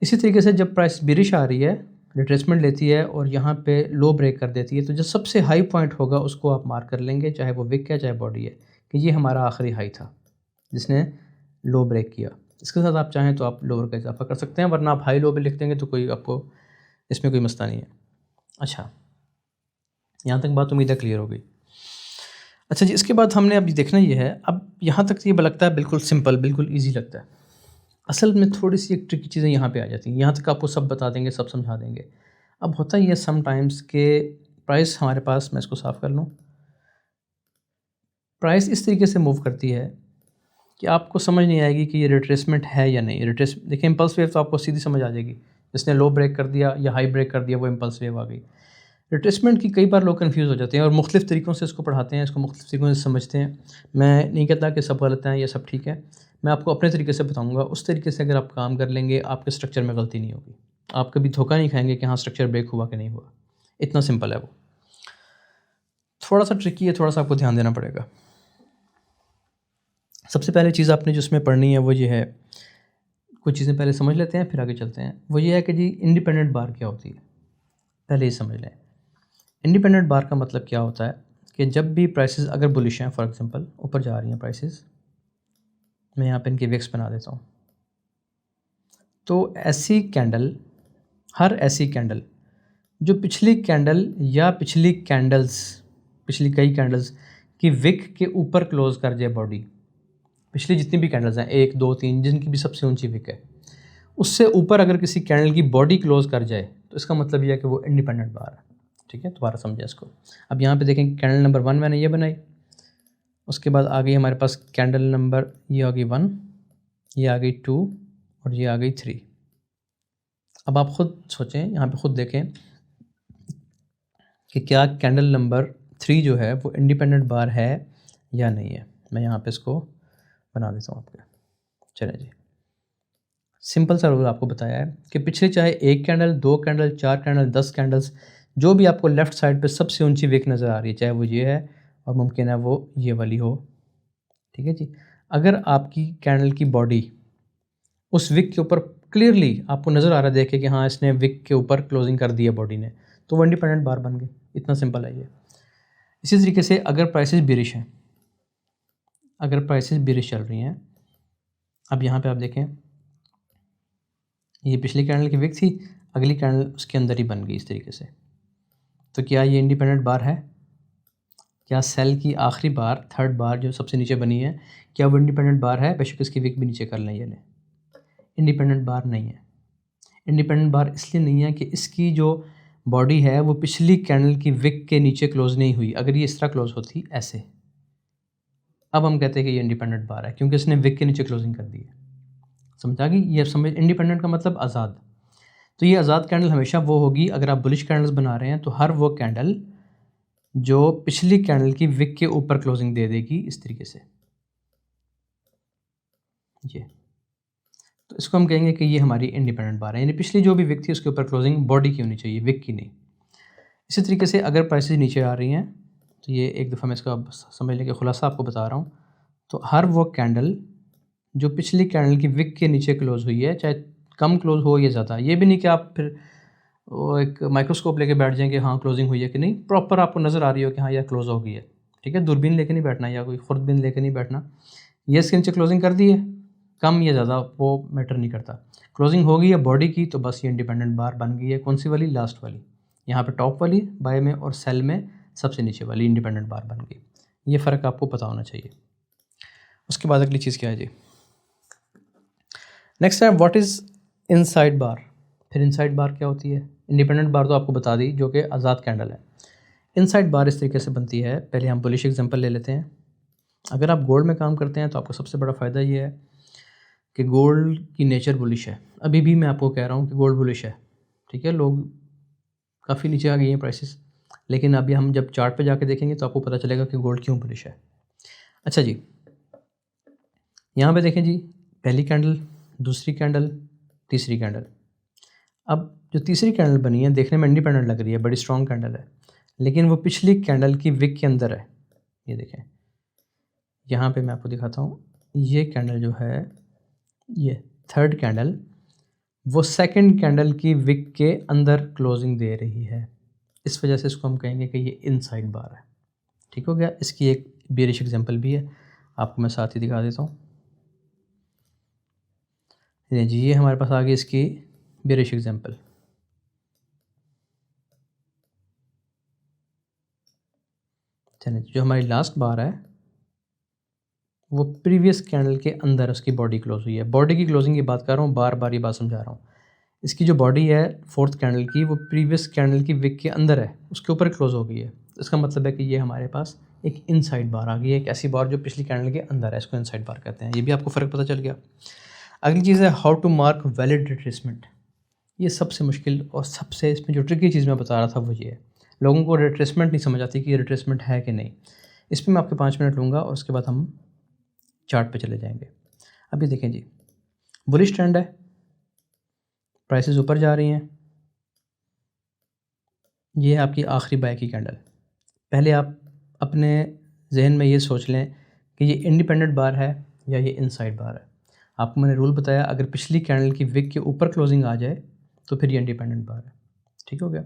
इसी तरीके से जब प्राइस बिरिश आ रही है, रिट्रेसमेंट लेती है और यहाँ पे लो ब्रेक कर देती है, तो जो सबसे हाई पॉइंट होगा उसको आप मार्क कर लेंगे, चाहे वो विक है चाहे बॉडी है, कि ये हमारा आखिरी हाई था जिसने लो ब्रेक किया। इसके साथ आप चाहें तो आप लोअर का इजाफा कर सकते हैं, वरना आप हाई लो भी लिख देंगे तो कोई आपको इसमें कोई मसला नहीं है। अच्छा, यहाँ तक बात उम्मीद है क्लियर हो गई। अच्छा जी, इसके बाद हमने अभी देखना ये है, अब यहाँ तक ये लगता है बिल्कुल सिंपल, बिल्कुल ईजी लगता है। असल में थोड़ी सी एक ट्रिकी चीज़ें यहाँ पे आ जाती हैं। यहाँ तक आपको सब बता देंगे, सब समझा देंगे। अब होता ही है समटाइम्स के प्राइस हमारे पास, मैं इसको साफ़ कर लूँ, प्राइस इस तरीके से मूव करती है कि आपको समझ नहीं आएगी कि ये रिट्रेसमेंट है या नहीं। देखिए इम्पल्स वेव तो आपको सीधी समझ आ जाएगी, जिसने लो ब्रेक कर दिया या हाई ब्रेक कर दिया वो इम्पल्स वेव आ गई। रिट्रेसमेंट की कई बार लोग कंफ्यूज हो जाते हैं और मुख्तलिफ़ तरीक़ों से इसको पढ़ाते हैं, इसको मुख्तलिफ़ तरीक़ों से समझते हैं। मैं नहीं कहता कि सब गलत हैं या सब ठीक है, मैं आपको अपने तरीके से बताऊँगा। उस तरीके से अगर आप काम कर लेंगे आपके स्ट्रक्चर में गलती नहीं होगी, आप कभी धोखा नहीं खाएँगे कि हाँ स्ट्रक्चर ब्रेक हुआ कि नहीं हुआ। इतना सिंपल है वो। थोड़ा सा ट्रिकी है, थोड़ा सा आपको ध्यान देना पड़ेगा। सबसे पहले चीज़ आपने जो इसमें पढ़नी है वो ये है, कुछ चीज़ें पहले समझ लेते हैं फिर आगे चलते हैं। वो ये है कि जी इंडिपेंडेंट बार क्या होती है, पहले ये समझ लें। इंडिपेंडेंट बार का मतलब क्या होता है कि जब भी प्राइसेस अगर बुलिश हैं, फॉर एग्जांपल ऊपर जा रही हैं प्राइसेस, मैं यहाँ पे इनके विक्स बना देता हूँ, तो ऐसी कैंडल, हर ऐसी कैंडल जो पिछली कैंडल या पिछली कैंडल्स, पिछली कई कैंडल्स की विक के ऊपर क्लोज़ कर जाए बॉडी, पिछली जितनी भी कैंडल्स हैं 1 2 3 जिनकी भी सबसे ऊंची विक है, उससे ऊपर अगर किसी कैंडल की बॉडी क्लोज़ कर जाए तो इसका मतलब यह है कि वो इंडिपेंडेंट बार है। ठीक है, दोबारा समझें इसको। अब यहाँ पे देखें कैंडल नंबर 1 मैंने ये बनाई, उसके बाद आ गई हमारे पास कैंडल नंबर, ये आ गई 1, ये आ गई 2 और ये आ गई 3। अब आप ख़ुद सोचें, यहाँ पे ख़ुद देखें कि क्या कैंडल नंबर 3 जो है वो इंडिपेंडेंट बार है या नहीं है। मैं यहाँ पे इसको बना देता हूँ आपके। चलें जी, सिंपल सा रूल आपको बताया है कि पिछले चाहे 1 कैंडल, 2 कैंडल, 4 कैंडल, 10 कैंडल्स, जो भी आपको लेफ़्ट साइड पे सबसे ऊंची विक नज़र आ रही है, चाहे वो ये है और मुमकिन है वो ये वाली हो, ठीक है जी। अगर आपकी कैंडल की बॉडी उस विक के ऊपर क्लियरली आपको नज़र आ रहा है, देखे कि हाँ इसने विक के ऊपर क्लोजिंग कर दी है बॉडी ने, तो वो इंडिपेंडेंट बार बन गई। इतना सिंपल है ये। इसी तरीके से अगर प्राइसेस बेरिश हैं, अगर प्राइसेस बेरिश चल रही हैं, अब यहाँ पे आप देखें ये पिछली कैंडल की विक थी, अगली कैंडल उसके अंदर ही बन गई इस तरीके से, तो क्या ये इंडिपेंडेंट बार है? क्या सेल की आखिरी बार, थर्ड बार जो सबसे नीचे बनी है, क्या वो इंडिपेंडेंट बार है? बेशक इसकी विक भी नीचे कर लें, ये लें, इंडिपेंडेंट बार नहीं है। इंडिपेंडेंट बार इसलिए नहीं है कि इसकी जो बॉडी है वो पिछली कैंडल की विक के नीचे क्लोज़ नहीं हुई। अगर ये इस तरह क्लोज़ होती ऐसे, अब हम कहते हैं कि ये इंडिपेंडेंट बार है क्योंकि इसने विक के नीचे क्लोजिंग कर दी है। समझ आ गई? ये समझ, इंडिपेंडेंट का मतलब आज़ाद। तो तो ये आज़ाद कैंडल हमेशा वो होगी, अगर आप बुलिश कैंडल्स बना रहे हैं तो हर वो कैंडल जो पिछली कैंडल की विक के ऊपर क्लोजिंग दे देगी इस तरीके से, ये। तो इसको हम कहेंगे कि ये हमारी इंडिपेंडेंट बार है, यानी पिछली जो भी विक थी उसके ऊपर क्लोजिंग बॉडी की होनी चाहिए, विक की नहीं। इसी तरीके से अगर प्राइसेस नीचे आ रही हैं तो ये एक दफ़ा मैं इसका समझने के खुलासा आपको बता रहा हूँ, तो हर वो कैंडल जो पिछली कैंडल की विक के नीचे क्लोज़ हुई है, चाहे कम क्लोज़ हो या ज़्यादा, ये भी नहीं कि आप फिर वो एक माइक्रोस्कोप लेके बैठ जाएँ कि हाँ क्लोजिंग हुई है कि नहीं, प्रॉपर आपको नज़र आ रही हो कि हाँ यह क्लोज़ हो गई है, ठीक है। दूरबीन लेके नहीं बैठना या कोई खुर्दबीन लेके नहीं बैठना, ये इसके नीचे क्लोजिंग कर दी है, कम या ज़्यादा वो मैटर नहीं करता। क्लोजिंग हो गई है बॉडी की तो बस ये इंडिपेंडेंट बार बन गई है। कौन सी वाली? लास्ट वाली, यहाँ पे टॉप वाली बाय में और सेल में सबसे नीचे वाली इंडिपेंडेंट बार बन गई। ये फ़र्क आपको पता होना चाहिए। उसके बाद अगली चीज़ क्या है जी, नेक्स्ट है व्हाट इज़ इनसाइड बार। फिर इनसाइड बार क्या होती है? इंडिपेंडेंट बार तो आपको बता दी जो कि आज़ाद कैंडल है। इनसाइड बार इस तरीके से बनती है, पहले हम बुलिश एग्जांपल ले लेते हैं। अगर आप गोल्ड में काम करते हैं तो आपको सबसे बड़ा फ़ायदा ये है कि गोल्ड की नेचर बुलिश है। अभी भी मैं आपको कह रहा हूँ कि गोल्ड बुलिश है, ठीक है। लोग काफ़ी नीचे आ गई हैं प्राइसेस, लेकिन अभी हम जब चार्ट पे जाके देखेंगे तो आपको पता चलेगा कि गोल्ड क्यों बुलिश है। अच्छा जी, यहाँ पे देखें जी, पहली कैंडल, दूसरी कैंडल, तीसरी कैंडल। अब जो तीसरी कैंडल बनी है देखने में इंडिपेंडेंट लग रही है, बड़ी स्ट्रॉन्ग कैंडल है, लेकिन वो पिछली कैंडल की विक के अंदर है। ये देखें, यहाँ पे मैं आपको दिखाता हूँ, ये कैंडल जो है, ये थर्ड कैंडल, वो सेकंड कैंडल की विक के अंदर क्लोजिंग दे रही है। इस वजह से इसको हम कहेंगे कि ये इनसाइड बार है। ठीक हो गया। इसकी एक बेरिश एग्जांपल भी है, आपको मैं साथ ही दिखा देता हूँ। जी, ये हमारे पास आ गई इसकी बेरिश एग्जांपल। चलिए, जो हमारी लास्ट बार है वो प्रीवियस कैंडल के अंदर उसकी बॉडी क्लोज हुई है। बॉडी की क्लोजिंग की बात कर रहा हूँ, बार बार ये बात समझा रहा हूँ। इसकी जो बॉडी है फोर्थ कैंडल की, वो प्रीवियस कैंडल की विक के अंदर है, उसके ऊपर क्लोज हो गई है। इसका मतलब है कि ये हमारे पास एक इनसाइड बार आ गई है, एक ऐसी बार जो पिछली कैंडल के अंदर है, इसको इनसाइड बार कहते हैं। ये भी आपको फ़र्क पता चल गया। अगली चीज़ है how to mark valid retracement. ये सबसे मुश्किल और सबसे इसमें जो ट्रिकी चीज़ मैं बता रहा था वो ये है, लोगों को रिट्रेसमेंट नहीं समझ आती कि ये रिट्रेसमेंट है कि नहीं। इस पर मैं आपके 5 मिनट लूँगा और उसके बाद हम चार्ट पे चले जाएंगे। अभी देखें जी, बुलिश ट्रेंड है, प्राइसेस ऊपर जा रही हैं, ये है आपकी आखिरी बाय की कैंडल। पहले आप अपने जहन में ये सोच लें कि ये इंडिपेंडेंट बार है या ये इनसाइड बार है। आपको मैंने रूल बताया, अगर पिछली कैंडल की विक के ऊपर क्लोजिंग आ जाए तो फिर ये इंडिपेंडेंट बार है। ठीक हो गया।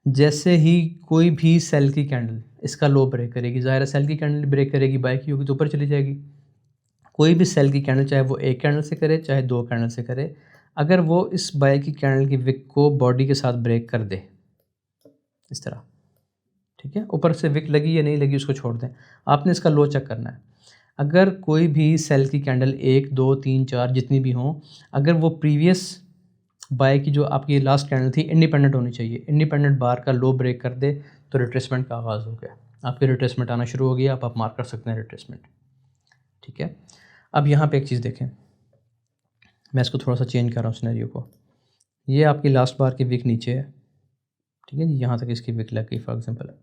जैसे ही कोई भी सेल की कैंडल इसका लो ब्रेक करेगी, ज़ाहिर है सेल की कैंडल ब्रेक करेगी, बाय की होगी तो ऊपर चली जाएगी। कोई भी सेल की कैंडल, चाहे वो एक कैंडल से करे चाहे 2 कैंडल से करे, अगर वो इस बाय की कैंडल की विक को बॉडी के साथ ब्रेक कर दे इस तरह, ठीक है, ऊपर से विक लगी या नहीं लगी उसको छोड़ दें, आपने इसका लो चेक करना है। अगर कोई भी सेल की कैंडल 1, 2, 3, 4 जितनी भी हों, अगर वो प्रीवियस बाय की जो आपकी लास्ट कैंडल थी इंडिपेंडेंट होनी चाहिए, इंडिपेंडेंट बार का लो ब्रेक कर दे तो रिट्रेसमेंट का आगाज़ हो गया, आपकी रिट्रेसमेंट आना शुरू हो गया, आप मार्क कर सकते हैं रिट्रेसमेंट। ठीक है। अब यहाँ पे एक चीज़ देखें, मैं इसको थोड़ा सा चेंज कर रहा हूँ सिनेरियो को। ये आपकी लास्ट बार की विक नीचे है, ठीक है जी, यहाँ तक इसकी विक लग गई फॉर एग्जांपल,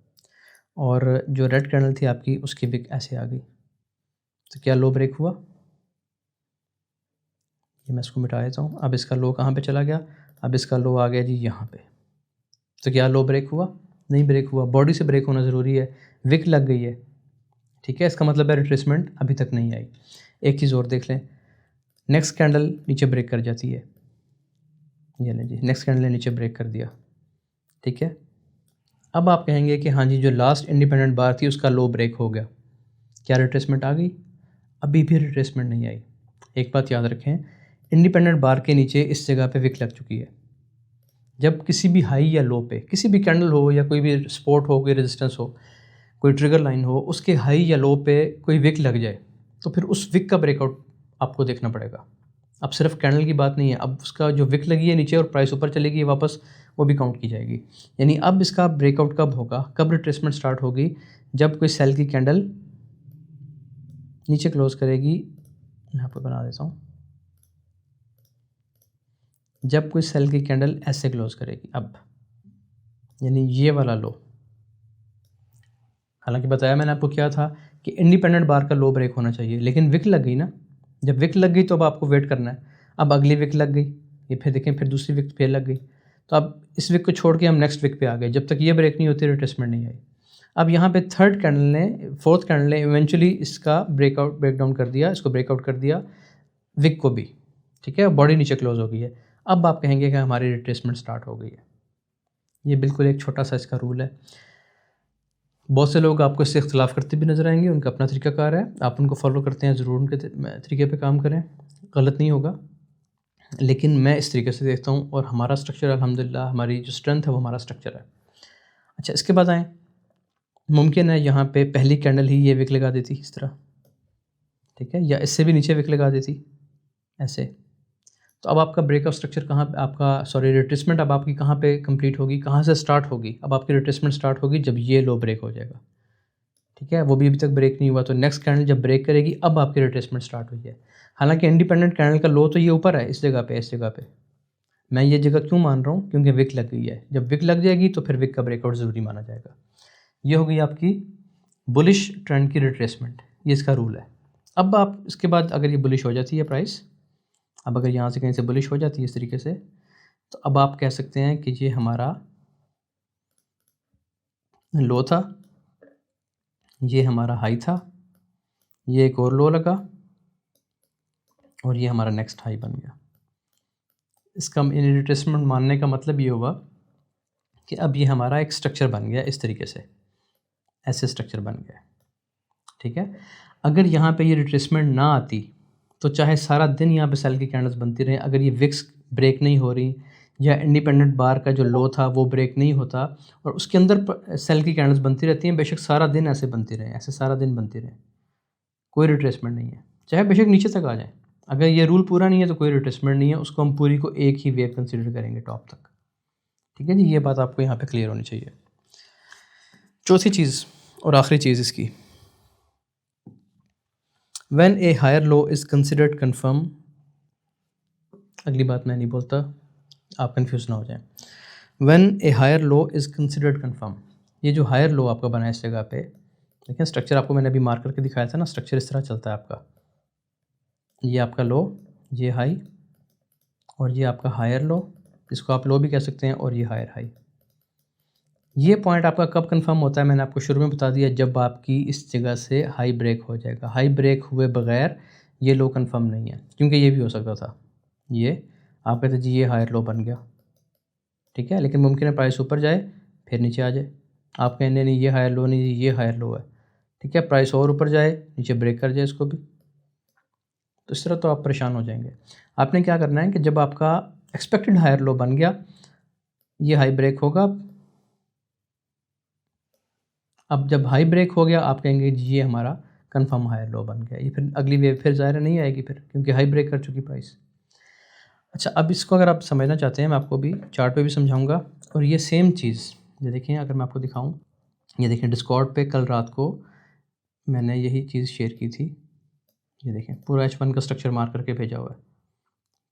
और जो रेड कैंडल थी आपकी उसकी विक ऐसे आ गई, तो क्या लो ब्रेक हुआ? ये मैं इसको मिटा देता हूँ। अब इसका लो कहाँ पे चला गया? अब इसका लो आ गया जी यहाँ पे, तो क्या लो ब्रेक हुआ? नहीं ब्रेक हुआ। बॉडी से ब्रेक होना ज़रूरी है, विक लग गई है, ठीक है, इसका मतलब है रिट्रेसमेंट अभी तक नहीं आई। एक चीज़ और देख लें, नेक्स्ट कैंडल नीचे ब्रेक कर जाती है, ये लें जी, नेक्स्ट कैंडल ने नीचे ब्रेक कर दिया, ठीक है। अब आप कहेंगे कि हाँ जी, जो लास्ट इंडिपेंडेंट बार थी उसका लो ब्रेक हो गया, क्या रिट्रेसमेंट आ गई? अभी भी रिट्रेसमेंट नहीं आई। एक बात याद रखें, इंडिपेंडेंट बार के नीचे इस जगह पे विक लग चुकी है। जब किसी भी हाई या लो पे, किसी भी कैंडल हो या कोई भी सपोर्ट हो, कोई रेजिस्टेंस हो, कोई ट्रिगर लाइन हो, उसके हाई या लो पे कोई विक लग जाए तो फिर उस विक का ब्रेकआउट आपको देखना पड़ेगा। अब सिर्फ कैंडल की बात नहीं है, अब उसका जो विक लगी है नीचे और प्राइस ऊपर चलेगी वापस, वो भी काउंट की जाएगी। यानी अब इसका ब्रेकआउट कब होगा, कब रिट्रेसमेंट स्टार्ट होगी? जब कोई सेल की कैंडल नीचे क्लोज करेगी, मैं आपको बना देता हूँ, जब कोई सेल की कैंडल ऐसे क्लोज करेगी, अब यानी ये वाला लो, हालांकि बताया मैंने आपको क्या था कि इंडिपेंडेंट बार का लो ब्रेक होना चाहिए, लेकिन विक लग गई ना, जब विक लग गई तो अब आपको वेट करना है। अब अगली विक लग गई, ये फिर देखें, फिर दूसरी विक फिर लग गई, तो अब इस विक को छोड़ के हम नेक्स्ट विक पे आ गए। जब तक ये ब्रेक नहीं होती रिट्रेसमेंट नहीं आई। अब यहाँ पे थर्ड कैंडल ने, फोर्थ कैंडल ने इवेंचुअली इसका ब्रेकडाउन कर दिया, इसको ब्रेकआउट कर दिया, विक को भी, ठीक है, बॉडी नीचे क्लोज हो गई है। अब आप कहेंगे कि हमारी रिट्रेसमेंट स्टार्ट हो गई है। ये बिल्कुल एक छोटा सा इसका रूल है। बहुत से लोग आपको इससे इख्तलाफ करते भी नज़र आएंगे, उनका अपना तरीक़ाकार है, आप उनको फॉलो करते हैं, ज़रूर उनके तरीके पे काम करें, गलत नहीं होगा। लेकिन मैं इस तरीके से देखता हूँ और हमारा स्ट्रक्चर अल्हम्दुलिल्लाह, हमारी जो स्ट्रेंथ है वो हमारा स्ट्रक्चर है। अच्छा, इसके बाद आएँ, मुमकिन है यहाँ पे पहली कैंडल ही ये विक लगा देती इस तरह, ठीक है, या इससे भी नीचे विक लगा देती ऐसे, तो अब आपका ब्रेकआउट स्ट्रक्चर कहाँ पे आपका, सॉरी, रिट्रेसमेंट अब आपकी कहाँ पे कंप्लीट होगी, कहाँ से स्टार्ट होगी? अब आपकी रिट्रेसमेंट स्टार्ट होगी जब ये लो ब्रेक हो जाएगा, ठीक है, वो भी अभी तक ब्रेक नहीं हुआ, तो नेक्स्ट कैंडल जब ब्रेक करेगी अब आपकी रिट्रेसमेंट स्टार्ट हुई है। हालांकि इंडिपेंडेंट कैंडल का लो तो ये ऊपर है, इस जगह पे, इस जगह पे मैं ये जगह क्यों मान रहा हूँ, क्योंकि विक लग गई है। जब विक लग जाएगी तो फिर विक का ब्रेकआउट ज़रूरी माना जाएगा। ये हो गई आपकी बुलिश ट्रेंड की रिट्रेसमेंट, ये इसका रूल है। अब आप इसके बाद अगर ये बुलिश हो जाती है प्राइस, अब अगर यहाँ से कहीं से बुलिश हो जाती है इस तरीके से, तो अब आप कह सकते हैं कि ये हमारा लो था, ये हमारा हाई था, ये एक और लो लगा और ये हमारा नेक्स्ट हाई बन गया। इसका इन रिट्रेसमेंट मानने का मतलब ये हुआ कि अब ये हमारा एक स्ट्रक्चर बन गया, इस तरीके से ऐसे स्ट्रक्चर बन गया, ठीक है। अगर यहाँ पे ये रिट्रेसमेंट ना आती तो चाहे सारा दिन यहाँ पे सेल की कैंडल्स बनती रहें, अगर ये विक्स ब्रेक नहीं हो रही या इंडिपेंडेंट बार का जो लो था वो ब्रेक नहीं होता और उसके अंदर सेल की कैंडल्स बनती रहती हैं, बेशक सारा दिन ऐसे बनती रहें, ऐसे सारा दिन बनती रहें, कोई रिट्रेसमेंट नहीं है, चाहे बेशक नीचे तक आ जाए। अगर ये रूल पूरा नहीं है तो कोई रिट्रेसमेंट नहीं है, उसको हम पूरी को एक ही वेव कंसिडर करेंगे टॉप तक, ठीक है जी। ये बात आपको यहाँ पे क्लियर होनी चाहिए। चौथी चीज़ और आखिरी चीज़ इसकी, when a higher low is considered confirm, अगली बात मैं नहीं बोलता, आप कंफ्यूज ना हो जाएं। When a higher low is considered confirm, ये जो हायर लो आपका बना है इस जगह पे, देखिए स्ट्रक्चर आपको मैंने अभी मार्क करके दिखाया था ना, स्ट्रक्चर इस तरह चलता है आपका, ये आपका लो, ये हाई और ये आपका हायर लो, इसको आप लो भी कह सकते हैं, और ये हायर हाई। ये पॉइंट आपका कब कंफर्म होता है, मैंने आपको शुरू में बता दिया, जब आपकी इस जगह से हाई ब्रेक हो जाएगा। हाई ब्रेक हुए बगैर ये लो कंफर्म नहीं है, क्योंकि ये भी हो सकता था, ये आप कहते जी ये हायर लो बन गया, ठीक है, लेकिन मुमकिन है प्राइस ऊपर जाए फिर नीचे आ जाए, आप कहने नहीं ये हायर लो नहीं, ये हायर लो है, ठीक है, प्राइस और ऊपर जाए नीचे ब्रेक कर जाए इसको भी, तो इस तरह तो आप परेशान हो जाएंगे। आपने क्या करना है कि जब आपका एक्सपेक्टेड हायर लो बन गया, ये हाई ब्रेक होगा, अब जब हाई ब्रेक हो गया आप कहेंगे जी ये हमारा कंफर्म हायर लो बन गया, ये फिर अगली वेव फिर ज़ाहिर नहीं आएगी फिर, क्योंकि हाई ब्रेक कर चुकी प्राइस। अच्छा, अब इसको अगर आप समझना चाहते हैं मैं आपको भी चार्ट पे भी समझाऊंगा, और ये सेम चीज़ ये देखें, अगर मैं आपको दिखाऊं, ये देखें डिस्कॉर्ड पे कल रात को मैंने यही चीज़ शेयर की थी, ये देखें पूरा H1 का स्ट्रक्चर मार्क करके भेजा हुआ है,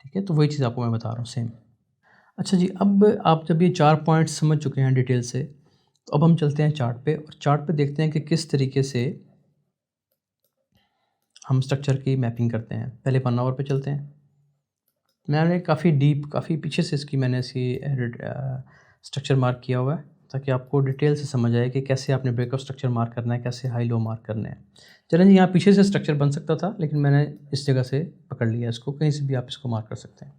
ठीक है, तो वही चीज़ आपको मैं बता रहा हूँ सेम। अच्छा जी, अब आप जब ये 4 पॉइंट्स समझ चुके हैं डिटेल से, तो अब हम चलते हैं चार्ट पे, और चार्ट पे देखते हैं कि किस तरीके से हम स्ट्रक्चर की मैपिंग करते हैं। पहले 1 आवर पे चलते हैं, मैंने काफ़ी डीप, काफ़ी पीछे से इसकी मैंने स्ट्रक्चर मार्क किया हुआ है, ताकि आपको डिटेल से समझ आए कि कैसे आपने ब्रेकआउट स्ट्रक्चर मार्क करना है, कैसे हाई लो मार्क करने हैं। चलें जी, यहाँ पीछे से स्ट्रक्चर बन सकता था, लेकिन मैंने इस जगह से पकड़ लिया इसको, कहीं से भी आप इसको मार्क कर सकते हैं।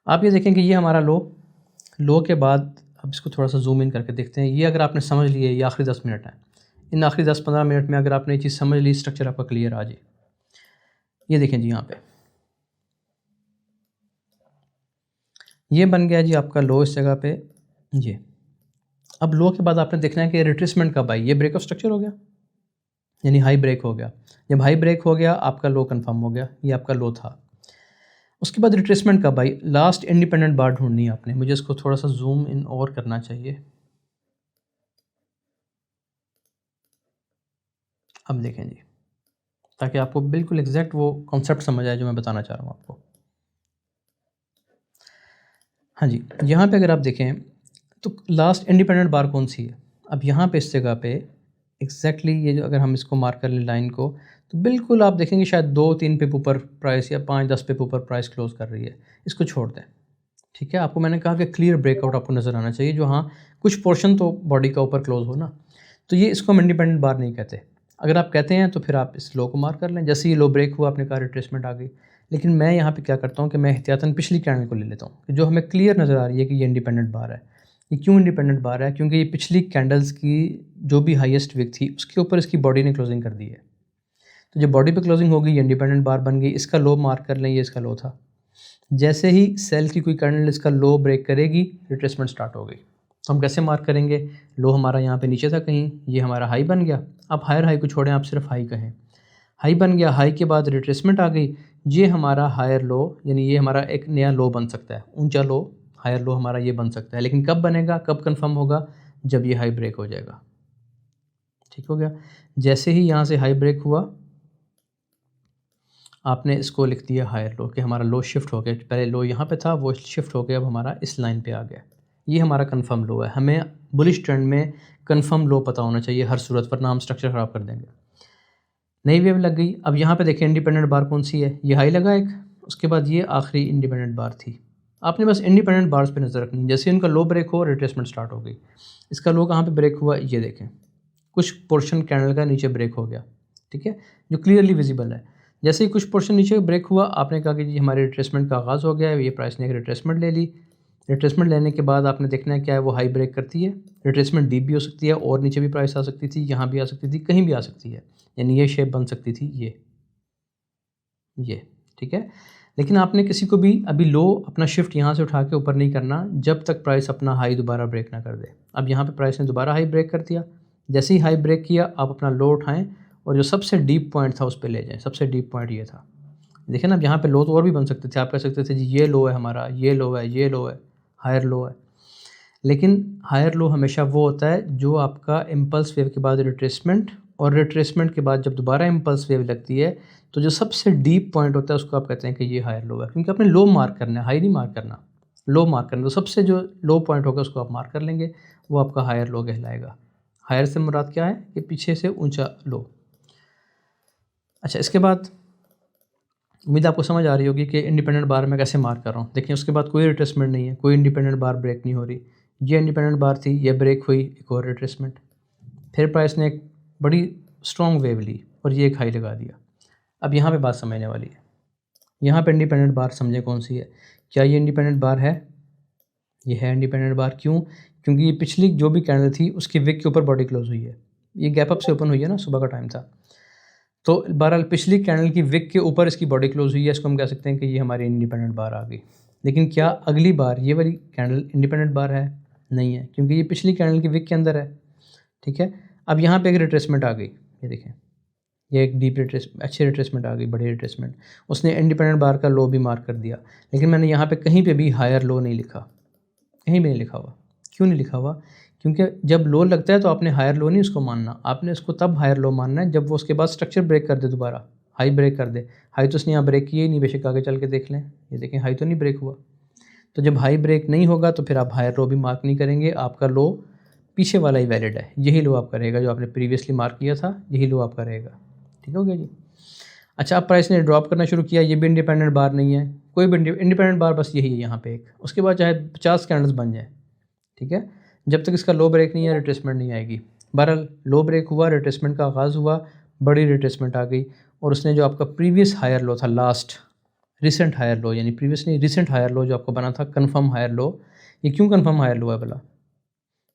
आप ये देखें कि ये हमारा लो के बाद, अब इसको थोड़ा सा जूम इन करके देखते हैं। ये अगर आपने समझ लिए, ये आखिरी 10 मिनट है, इन आखिरी 10-15 मिनट में अगर आपने ये चीज़ समझ ली, स्ट्रक्चर आपका क्लियर आ जाए। ये देखें जी, यहाँ पे ये बन गया जी आपका लो इस जगह पे, ये अब लो के बाद आपने देखना है कि रिट्रेसमेंट कब आई। ये ब्रेकआउट स्ट्रक्चर हो गया, यानी हाई ब्रेक हो गया। जब हाई ब्रेक हो गया आपका लो कंफर्म हो गया, ये आपका लो था। उसके बाद रिट्रेसमेंट कब आई, लास्ट इंडिपेंडेंट बार ढूंढनी है आपने। मुझे इसको थोड़ा सा जूम इन और करना चाहिए। अब देखें जी, ताकि आपको बिल्कुल एग्जैक्ट वो कॉन्सेप्ट समझ आए जो मैं बताना चाह रहा हूँ आपको। हाँ जी, यहाँ पे अगर आप देखें तो लास्ट इंडिपेंडेंट बार कौन सी है? अब यहाँ पे इस जगह पे एग्जैक्टली ये जो अगर हम इसको मार्क कर लें लाइन को, तो बिल्कुल आप देखेंगे शायद 2-3 पिप ऊपर प्राइस या 5-10 पिप ऊपर प्राइस क्लोज कर रही है। इसको छोड़ दें, ठीक है? आपको मैंने कहा कि क्लियर ब्रेकआउट आपको नज़र आना चाहिए, जो हाँ कुछ पोर्शन तो बॉडी का ऊपर क्लोज हो ना, तो ये इसको हम इंडिपेंडेंट बार नहीं कहते। अगर आप कहते हैं तो फिर आप इस लो को मार्क कर लें। जैसे ये लो ब्रेक हुआ, आपने कहा रिट्रेसमेंट आ गई, लेकिन मैं यहाँ पे क्या करता हूँ कि मैं एहतियातन पिछली कैंडल को ले लेता हूँ, कि जो हमें क्लियर नज़र आ रही है कि ये इंडिपेंडेंट बार है। ये क्यों इंडिपेंडेंट बार है? क्योंकि ये पिछली कैंडल्स की जो भी हाईएस्ट विक थी उसके ऊपर इसकी बॉडी ने क्लोजिंग कर दी है। तो जब बॉडी पे क्लोजिंग होगी ये इंडिपेंडेंट बार बन गई। इसका लो मार्क कर लें, ये इसका लो था। जैसे ही सेल की कोई कैंडल इसका लो ब्रेक करेगी, रिट्रेसमेंट स्टार्ट हो गई। तो हम कैसे मार्क करेंगे? लो हमारा यहाँ पे नीचे था कहीं, ये हमारा हाई बन गया। आप हायर हाई को छोड़ें, आप सिर्फ हाई कहें। हाई बन गया, हाई के बाद रिट्रेसमेंट आ गई, ये हमारा हायर लो, यानी ये हमारा एक नया लो बन सकता है, ऊंचा लो, हायर लो हमारा ये बन सकता है। लेकिन कब बनेगा, कब कंफर्म होगा? जब ये हाई ब्रेक हो जाएगा। ठीक हो गया? जैसे ही यहाँ से हाई ब्रेक हुआ, आपने इसको लिख दिया हायर लो, कि हमारा लो शिफ्ट हो गया। पहले लो यहाँ पे था, वो शिफ्ट हो गया, अब हमारा इस लाइन पे आ गया। ये हमारा कंफर्म लो है। हमें बुलिश ट्रेंड में कंफर्म लो पता होना चाहिए हर सूरत, वरना हम स्ट्रक्चर ख़राब कर देंगे। नई वेव लग गई। अब यहाँ पे देखें इंडिपेंडेंट बार कौन सी है? ये हाई लगा एक, उसके बाद ये आखिरी इंडिपेंडेंट बार थी। आपने बस इंडिपेंडेंट बार्स पे नज़र रखनी। जैसे उनका लो ब्रेक हो, रिट्रेसमेंट स्टार्ट हो गई। इसका लो कहाँ पे ब्रेक हुआ? ये देखें, कुछ पोर्शन कैंडल का नीचे ब्रेक हो गया, ठीक है, जो क्लियरली विजिबल है। जैसे ही कुछ पोर्शन नीचे ब्रेक हुआ, आपने कहा कि जी हमारे रिट्रेसमेंट का आगाज़ हो गया है। ये प्राइस ने एक रिट्रेसमेंट ले ली। रिट्रेसमेंट लेने के बाद आपने देखना है क्या है, वो हाई ब्रेक करती है। रिट्रेसमेंट डीप भी हो सकती है, और नीचे भी प्राइस आ सकती थी, यहाँ भी आ सकती थी, कहीं भी आ सकती है। यानी ये शेप बन सकती थी, ये ठीक है। लेकिन आपने किसी को भी अभी लो अपना शिफ्ट यहाँ से उठा के ऊपर नहीं करना जब तक प्राइस अपना हाई दोबारा ब्रेक ना कर दे। अब यहाँ पे प्राइस ने दोबारा हाई ब्रेक कर दिया। जैसे ही हाई ब्रेक किया, आप अपना लो उठाएं और जो सबसे डीप पॉइंट था उस पर ले जाएं। सबसे डीप पॉइंट ये था, देखिए ना। अब यहाँ पे लो तो और भी बन सकते थे। आप कह सकते थे जी ये लो है हमारा, ये लो है, ये लो है, हायर लो है। लेकिन हायर लो हमेशा वो होता है जो आपका इम्पल्स वेव के बाद रिट्रेसमेंट, और रिट्रेसमेंट के बाद जब दोबारा इम्पल्स वेव लगती है, तो जो सबसे डीप पॉइंट होता है उसको आप कहते हैं कि ये हायर लो है। क्योंकि आपने लो मार्क करना है, हाई नहीं मार्क करना, लो मार्क करना। तो सबसे जो लो पॉइंट होगा उसको आप मार्क कर लेंगे, वो आपका हायर लो कहलाएगा। हायर से मुराद क्या है? कि पीछे से ऊंचा लो। अच्छा, इसके बाद उम्मीद आपको समझ आ रही होगी कि इंडिपेंडेंट बार मैं कैसे मार्क कर रहा हूँ। देखिए, उसके बाद कोई रिट्रेसमेंट नहीं है, कोई इंडिपेंडेंट बार ब्रेक नहीं हो रही। ये इंडिपेंडेंट बार थी, ये ब्रेक हुई, एक और रिट्रेसमेंट। फिर प्राइस ने एक बड़ी स्ट्रॉन्ग वेव ली और ये एक हाई लगा दिया। अब यहाँ पे बात समझने वाली है। यहाँ पे इंडिपेंडेंट बार समझे कौन सी है? क्या ये इंडिपेंडेंट बार है? ये है इंडिपेंडेंट बार। क्यों? क्योंकि ये पिछली जो भी कैंडल थी उसकी विक के ऊपर बॉडी क्लोज हुई है। ये गैप अप से ओपन हुई है ना, सुबह का टाइम था। तो बहरहाल पिछली कैंडल की विक के ऊपर इसकी बॉडी क्लोज हुई है। इसको हम कह सकते हैं कि ये हमारी इंडिपेंडेंट बार आ गई। लेकिन क्या अगली बार ये वाली कैंडल इंडिपेंडेंट बार है? नहीं है, क्योंकि ये पिछली कैंडल की विक के अंदर है, ठीक है। अब यहाँ पे एक रिट्रेसमेंट आ गई, ये देखें, ये एक डीप अच्छी रिट्रेसमेंट आ गई, बड़ी रिट्रेसमेंट। उसने इंडिपेंडेंट बार का लो भी मार्क कर दिया। लेकिन मैंने यहाँ पे कहीं पे भी हायर लो नहीं लिखा, कहीं भी नहीं लिखा हुआ। क्यों नहीं लिखा हुआ? क्योंकि जब लो लगता है तो आपने हायर लो नहीं उसको मानना, आपने उसको तब हायर लो मानना है जब वो उसके बाद स्ट्रक्चर ब्रेक कर दे, दोबारा हाई ब्रेक कर दे। हाई तो उसने यहाँ ब्रेक किया ही नहीं, बेशक आगे चल के देख लें, ये देखें हाई तो नहीं ब्रेक हुआ। तो जब हाई ब्रेक नहीं होगा तो फिर आप हायर लो भी मार्क नहीं करेंगे। आपका लो पीछे वाला ही वैलिड है, यही लो आपका रहेगा जो आपने प्रीवियसली मार्क किया था, यही लो आपका रहेगा। ठीक हो गया जी। अच्छा, अब प्राइस ने ड्रॉप करना शुरू किया, ये भी इंडिपेंडेंट बार नहीं है, कोई भी इंडिपेंडेंट बार बस यही है यहाँ पे एक। उसके बाद चाहे 50 कैंडल्स बन जाए, ठीक है, जब तक इसका लो ब्रेक नहीं है रिट्रेसमेंट नहीं आएगी। बहरहाल लो ब्रेक हुआ, रिट्रेसमेंट का आगाज़ हुआ, बड़ी रिट्रेसमेंट आ गई, और उसने जो आपका प्रीवियस हायर लो था, लास्ट रिसेंट हायर लो, यानी प्रीवियस नहीं, रिसेंट हायर लो जो आपको बना था, कंफर्म हायर लो। ये क्यों कंफर्म हायर लो है भला?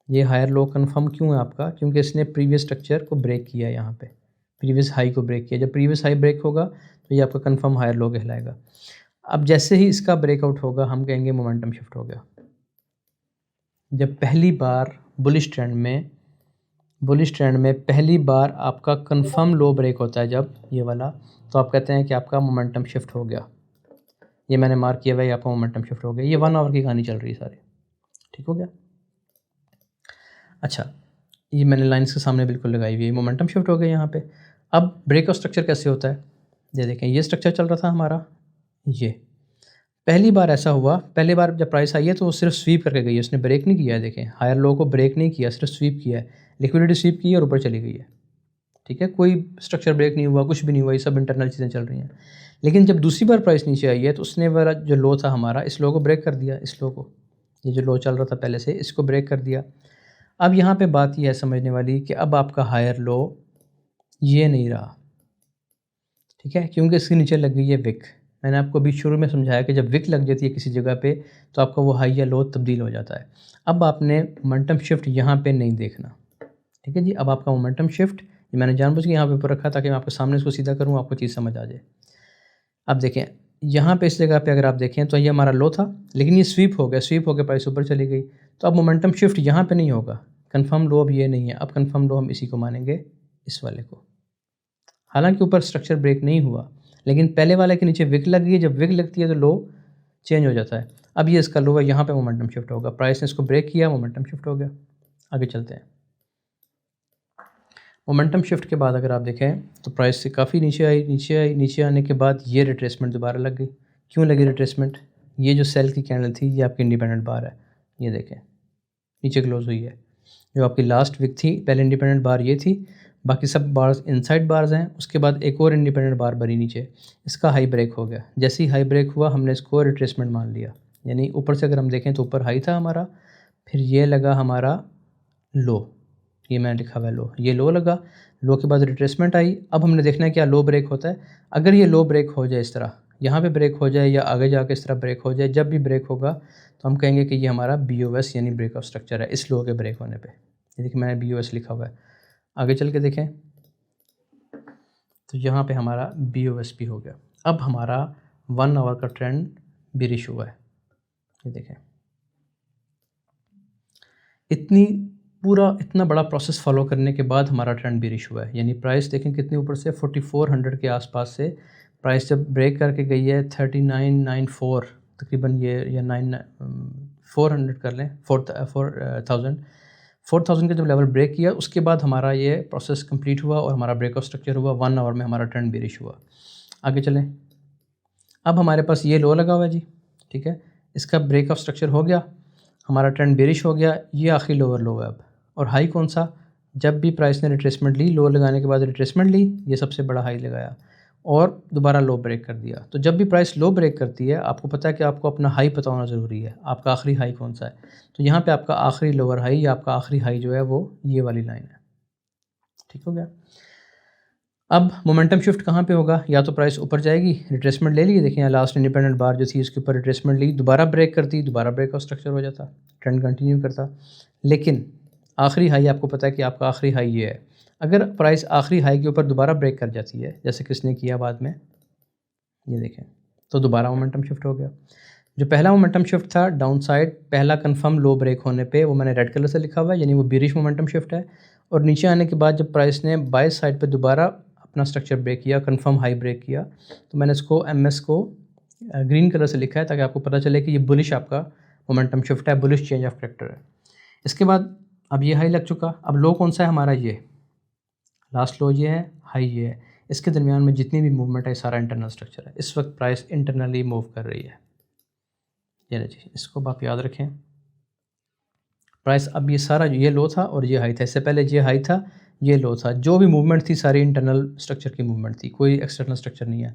ये हायर लो कंफर्म क्यों है आपका? क्योंकि इसने प्रीवियस स्ट्रक्चर को ब्रेक किया, यहाँ पे प्रीवियस हाई को ब्रेक किया। जब प्रीवियस हाई ब्रेक होगा तो ये आपका कंफर्म हायर लो कहलाएगा। अब जैसे ही इसका ब्रेकआउट होगा हम कहेंगे मोमेंटम शिफ्ट हो गया। जब पहली बार बुलिश ट्रेंड में पहली बार आपका कंफर्म लो ब्रेक होता है जब ये वाला, तो आप कहते हैं कि आपका मोमेंटम शिफ्ट हो गया। ये मैंने मार्क किया हुआ है, आपका मोमेंटम शिफ्ट हो गया। ये 1 आवर की कहानी चल रही है सारी, ठीक हो गया। अच्छा, ये मैंने लाइन्स के सामने बिल्कुल लगाई हुई है, मोमेंटम शिफ्ट हो गया यहाँ पे। अब ब्रेकआउट स्ट्रक्चर कैसे होता है? ये देखें, ये स्ट्रक्चर चल रहा था हमारा, ये पहली बार ऐसा हुआ, पहली बार जब प्राइस आई है तो वो सिर्फ स्वीप करके गई है, उसने ब्रेक नहीं किया है। देखें, हायर लो को ब्रेक नहीं किया, सिर्फ स्वीप किया है, लिक्विडिटी स्वीप की और ऊपर चली गई है। ठीक है, कोई स्ट्रक्चर ब्रेक नहीं हुआ, कुछ भी नहीं हुआ, ये सब इंटरनल चीज़ें चल रही हैं। लेकिन जब दूसरी बार प्राइस नीचे आई है तो उसने वाला जो लो था हमारा, इस लो को ब्रेक कर दिया, इस लो को, ये जो लो चल रहा था पहले से, इसको ब्रेक कर दिया। अब यहाँ पे बात ये है समझने वाली कि अब आपका हायर लो ये नहीं रहा, ठीक है, क्योंकि इसके नीचे लग गई है विक। मैंने आपको अभी शुरू में समझाया कि जब विक लग जाती है किसी जगह पे तो आपका वो हाई या लो तब्दील हो जाता है। अब आपने मोमेंटम शिफ्ट यहाँ पे नहीं देखना, ठीक है जी। अब आपका मोमेंटम शिफ्ट, ये मैंने जानबूझ के यहाँ पे ऊपर रखा ताकि मैं आपके सामने इसको सीधा करूँ, आपको चीज़ समझ आ जाए। अब देखें, यहाँ पे इस जगह पे अगर आप देखें तो ये हमारा लो था, लेकिन ये स्वीप हो गया, स्वीप होकर प्राइस ऊपर चली गई। तो अब मोमेंटम शिफ्ट यहाँ पे नहीं होगा, कंफर्म लो अब ये नहीं है। अब कंफर्म लो हम इसी को मानेंगे, इस वाले को। हालांकि ऊपर स्ट्रक्चर ब्रेक नहीं हुआ, लेकिन पहले वाले के नीचे विक लग गई है, जब विक लगती है तो लो चेंज हो जाता है। अब ये इसका लो है, यहाँ पे मोमेंटम शिफ्ट होगा, प्राइस ने इसको ब्रेक किया, मोमेंटम शिफ्ट हो गया। आगे चलते हैं। मोमेंटम शिफ्ट के बाद अगर आप देखें तो प्राइस से काफ़ी नीचे आई, नीचे आई, नीचे आने के बाद ये रिट्रेसमेंट दोबारा लग गई। क्यों लगी रिट्रेसमेंट? ये जो सेल की कैंडल थी ये आपकी इंडिपेंडेंट बार है, ये देखें नीचे क्लोज हुई है। जो आपकी लास्ट विक थी, पहले इंडिपेंडेंट बार ये थी, बाकी सब बार्स इनसाइड बार्स हैं। उसके बाद एक और इंडिपेंडेंट बार बनी नीचे, इसका हाई ब्रेक हो गया। जैसे ही हाई ब्रेक हुआ हमने इसको रिट्रेसमेंट मान लिया, यानी ऊपर से अगर हम देखें तो ऊपर हाई था हमारा, फिर ये लगा हमारा लो, ये मैंने लिखा हुआ है लो, ये लो लगा, लो के बाद रिट्रेसमेंट आई। अब हमने देखना है क्या लो ब्रेक होता है। अगर ये लो ब्रेक हो जाए, इस तरह यहाँ पे ब्रेक हो जाए या आगे जाके इस तरह ब्रेक हो जाए, जब भी ब्रेक होगा तो हम कहेंगे कि ये हमारा BOS यानी ब्रेक ऑफ स्ट्रक्चर है, इस लो के ब्रेक होने पे। ये देखिए मैंने BOS लिखा हुआ है। आगे चल के देखें तो यहाँ पे हमारा BOS भी हो गया। अब हमारा 1 आवर का ट्रेंड बेरिश हुआ है, ये देखें। इतना बड़ा प्रोसेस फॉलो करने के बाद हमारा ट्रेंड बेरिश हुआ है, यानी प्राइस देखें कितनी ऊपर से 4400 के आसपास से प्राइस जब ब्रेक करके गई है 3994 तकरीबन, ये या 400 कर लें, 4000 का जब लेवल ब्रेक किया उसके बाद हमारा ये प्रोसेस कंप्लीट हुआ और हमारा ब्रेक ऑफ स्ट्रक्चर हुआ। 1 आवर में हमारा ट्रेंड बेरिश हुआ। आगे चलें, अब हमारे पास ये लो लगा हुआ है जी, ठीक है, इसका ब्रेक ऑफ स्ट्रक्चर हो गया, हमारा ट्रेंड बेरिश हो गया, ये आखिरी लोअर लो है अब। और हाई कौन सा? जब भी प्राइस ने रिट्रेसमेंट ली, लो लगाने के बाद रिट्रेसमेंट ली, ये सबसे बड़ा हाई लगाया और दोबारा लो ब्रेक कर दिया। तो जब भी प्राइस लो ब्रेक करती है, आपको पता है कि आपको अपना हाई पता होना ज़रूरी है, आपका आखिरी हाई कौन सा है। तो यहाँ पे आपका आखिरी लोअर हाई या आपका आखिरी हाई जो है वो ये वाली लाइन है, ठीक हो गया। अब मोमेंटम शिफ्ट कहाँ पे होगा? या तो प्राइस ऊपर जाएगी, रिट्रेसमेंट ले ली, देखिए लास्ट इंडिपेंडेंट बार जो थी इसके ऊपर रिट्रेसमेंट ली, दोबारा ब्रेक करती, दोबारा ब्रेक का स्ट्रक्चर हो जाता, ट्रेंड कंटिन्यू करता। लेकिन आखिरी हाई आपको पता है कि आपका आखिरी हाई ये है। अगर प्राइस आखिरी हाई के ऊपर दोबारा ब्रेक कर जाती है, जैसे किसने किया बाद में, ये देखें, तो दोबारा मोमेंटम शिफ्ट हो गया। जो पहला मोमेंटम शिफ्ट था डाउन साइड, पहला कंफर्म लो ब्रेक होने पे, वो मैंने रेड कलर से लिखा हुआ है, यानी वो बेरिश मोमेंटम शिफ्ट है। और नीचे आने के बाद जब प्राइस ने बाय साइड पे दोबारा अपना स्ट्रक्चर ब्रेक किया, कंफर्म हाई ब्रेक किया, तो मैंने इसको MS को ग्रीन कलर से लिखा है ताकि आपको पता चले कि ये बुलिश आपका मोमेंटम शिफ्ट है, बुलिश चेंज ऑफ कैरेक्टर है। इसके बाद अब ये हाई लग चुका, अब लो कौन सा है हमारा? ये लास्ट लो ये है, हाई ये है, इसके दरमियान में जितनी भी मूवमेंट है सारा इंटरनल स्ट्रक्चर है। इस वक्त प्राइस इंटरनली मूव कर रही है, ये जी, इसको आप याद रखें। प्राइस अब ये सारा ये लो था और ये हाई था, इससे पहले ये हाई था, ये लो था, जो भी मूवमेंट थी सारी इंटरनल स्ट्रक्चर की मूवमेंट थी, कोई एक्सटर्नल स्ट्रक्चर नहीं है।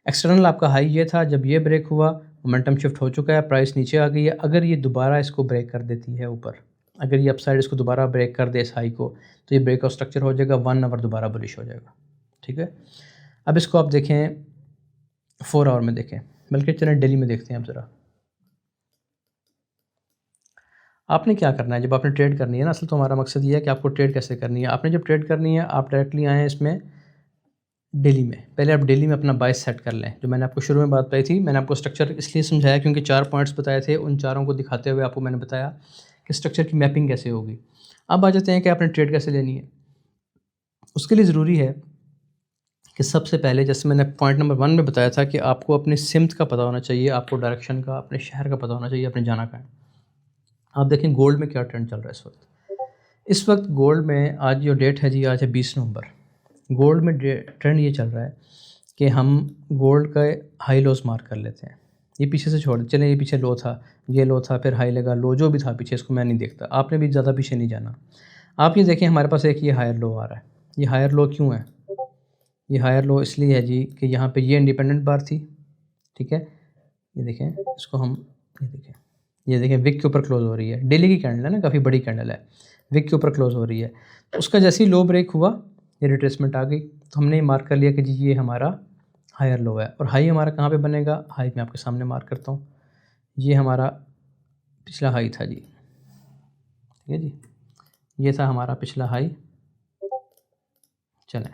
एक्सटर्नल आपका हाई ये था, जब ये ब्रेक हुआ मोमेंटम शिफ्ट हो चुका है, प्राइस नीचे आ गई है। अगर ये दोबारा इसको ब्रेक कर देती है ऊपर, अगर ये अपसाइड इसको दोबारा ब्रेक कर दे इस हाई को, तो ये ब्रेक ऑफ स्ट्रक्चर हो जाएगा, 1 आवर दोबारा बुलिश हो जाएगा, ठीक है। अब इसको आप देखें 4 आवर में देखें, बल्कि चलें डेली में देखते हैं आप ज़रा। आपने क्या करना है जब आपने ट्रेड करनी है ना, असल तो हमारा मकसद ये है कि आपको ट्रेड कैसे करनी है। आपने जब ट्रेड करनी है आप डायरेक्टली आएँ इसमें डेली में, पहले आप डेली में अपना बाइस सेट कर लें। जो मैंने आपको शुरू में बात बताई थी, मैंने आपको स्ट्रक्चर इसलिए समझाया क्योंकि 4 पॉइंट्स बताए थे, उन चारों को दिखाते हुए आपको मैंने बताया कि स्ट्रक्चर की मैपिंग कैसे होगी। अब आ जाते हैं कि आपने ट्रेड कैसे लेनी है। उसके लिए ज़रूरी है कि सबसे पहले, जैसे मैंने पॉइंट नंबर 1 में बताया था, कि आपको अपनी सिमत का पता होना चाहिए, आपको डायरेक्शन का, अपने शहर का पता होना चाहिए, अपने जाना का है। आप देखें गोल्ड में क्या ट्रेंड चल रहा है इस वक्त। इस वक्त गोल्ड में आज जो डेट है जी, आज है 20 नवंबर। गोल्ड में ट्रेंड ये चल रहा है कि हम गोल्ड का हाई लॉस मार्क कर लेते हैं, ये पीछे से छोड़ चलें, ये पीछे लो था, ये लो था, फिर हाई लगा, लो जो भी था पीछे, इसको मैं नहीं देखता, आपने भी ज़्यादा पीछे नहीं जाना। आप ये देखें हमारे पास एक ये हायर लो आ रहा है। ये हायर लो क्यों है? ये हायर लो इसलिए है जी कि यहाँ पे ये इंडिपेंडेंट बार थी, ठीक है। ये देखें इसको हम, ये देखें विक के ऊपर क्लोज़ हो रही है, डेली की कैंडल है ना, काफ़ी बड़ी कैंडल है, विक के ऊपर क्लोज़ हो रही है। तो उसका जैसे ही लो ब्रेक हुआ, ये रिट्रेसमेंट आ गई, तो हमने मार्क कर लिया कि जी ये हमारा हायर लो है। और हाई हमारा कहाँ पे बनेगा? हाई मैं आपके सामने मार्क करता हूँ, ये हमारा पिछला हाई था जी, ठीक है जी, ये था हमारा पिछला हाई। चलें,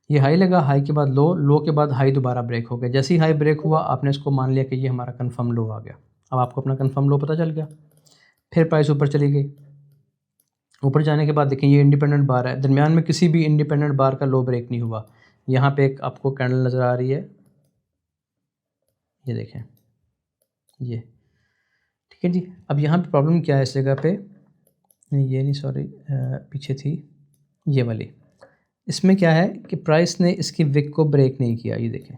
ये हाई लगा, हाई के बाद लो, लो के बाद हाई दोबारा ब्रेक हो गया। जैसे ही हाई ब्रेक हुआ आपने इसको मान लिया कि ये हमारा कंफर्म लो आ गया। अब आपको अपना कंफर्म लो पता चल गया। फिर प्राइस ऊपर चली गई, ऊपर जाने के बाद देखें ये इंडिपेंडेंट बार है, दरमियान में किसी भी इंडिपेंडेंट बार का लो ब्रेक नहीं हुआ। यहाँ पे एक आपको कैंडल नज़र आ रही है, ये देखें ये, ठीक है जी। अब यहाँ पे प्रॉब्लम क्या है इस जगह पे, ये नहीं सॉरी पीछे थी ये वाली, इसमें क्या है कि प्राइस ने इसकी विक को ब्रेक नहीं किया। ये देखें,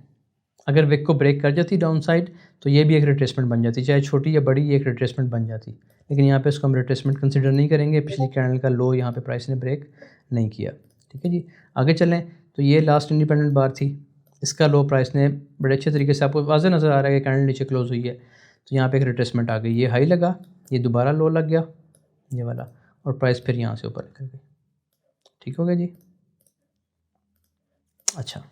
अगर विक को ब्रेक कर जाती डाउन साइड तो ये भी एक रिट्रेसमेंट बन जाती, चाहे छोटी या बड़ी, ये एक रिट्रेसमेंट बन जाती। लेकिन यहाँ पे इसको हम रिट्रेसमेंट कंसिडर नहीं करेंगे, पिछली कैंडल का लो यहाँ पे प्राइस ने ब्रेक नहीं किया, ठीक है जी। आगे चलें तो ये लास्ट इंडिपेंडेंट बार थी, इसका लो प्राइस ने बड़े अच्छे तरीके से, आपको वाज़ेह नज़र आ रहा है कि कैंडल नीचे क्लोज हुई है, तो यहाँ पे एक रिट्रेसमेंट आ गई, ये हाई लगा, ये दोबारा लो लग गया ये वाला, और प्राइस फिर यहाँ से ऊपर निकल गई। ठीक हो गया जी। अच्छा,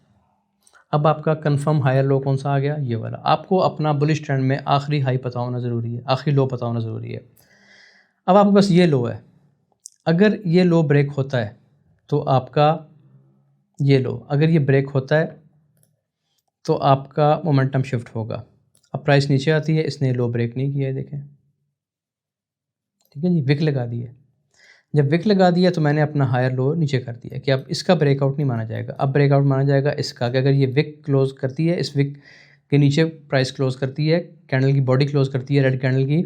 अब आपका कंफर्म हायर लो कौन सा आ गया? ये वाला। आपको अपना बुलिश ट्रेंड में आखिरी हाई पता होना ज़रूरी है, आखिरी लो पता होना ज़रूरी है। अब आपके पास ये लो है, अगर ये लो ब्रेक होता है तो आपका ये लो, अगर ये ब्रेक होता है तो आपका मोमेंटम शिफ्ट होगा। अब प्राइस नीचे आती है, इसने लो ब्रेक नहीं किया है, देखें, ठीक है जी, विक लगा दी है। जब विक लगा दिया तो मैंने अपना हायर लो नीचे कर दिया कि अब इसका ब्रेकआउट नहीं माना जाएगा। अब ब्रेकआउट माना जाएगा इसका, कि अगर ये विक क्लोज़ करती है, इस विक के नीचे प्राइस क्लोज़ करती है, कैंडल की बॉडी क्लोज़ करती है रेड कैंडल की,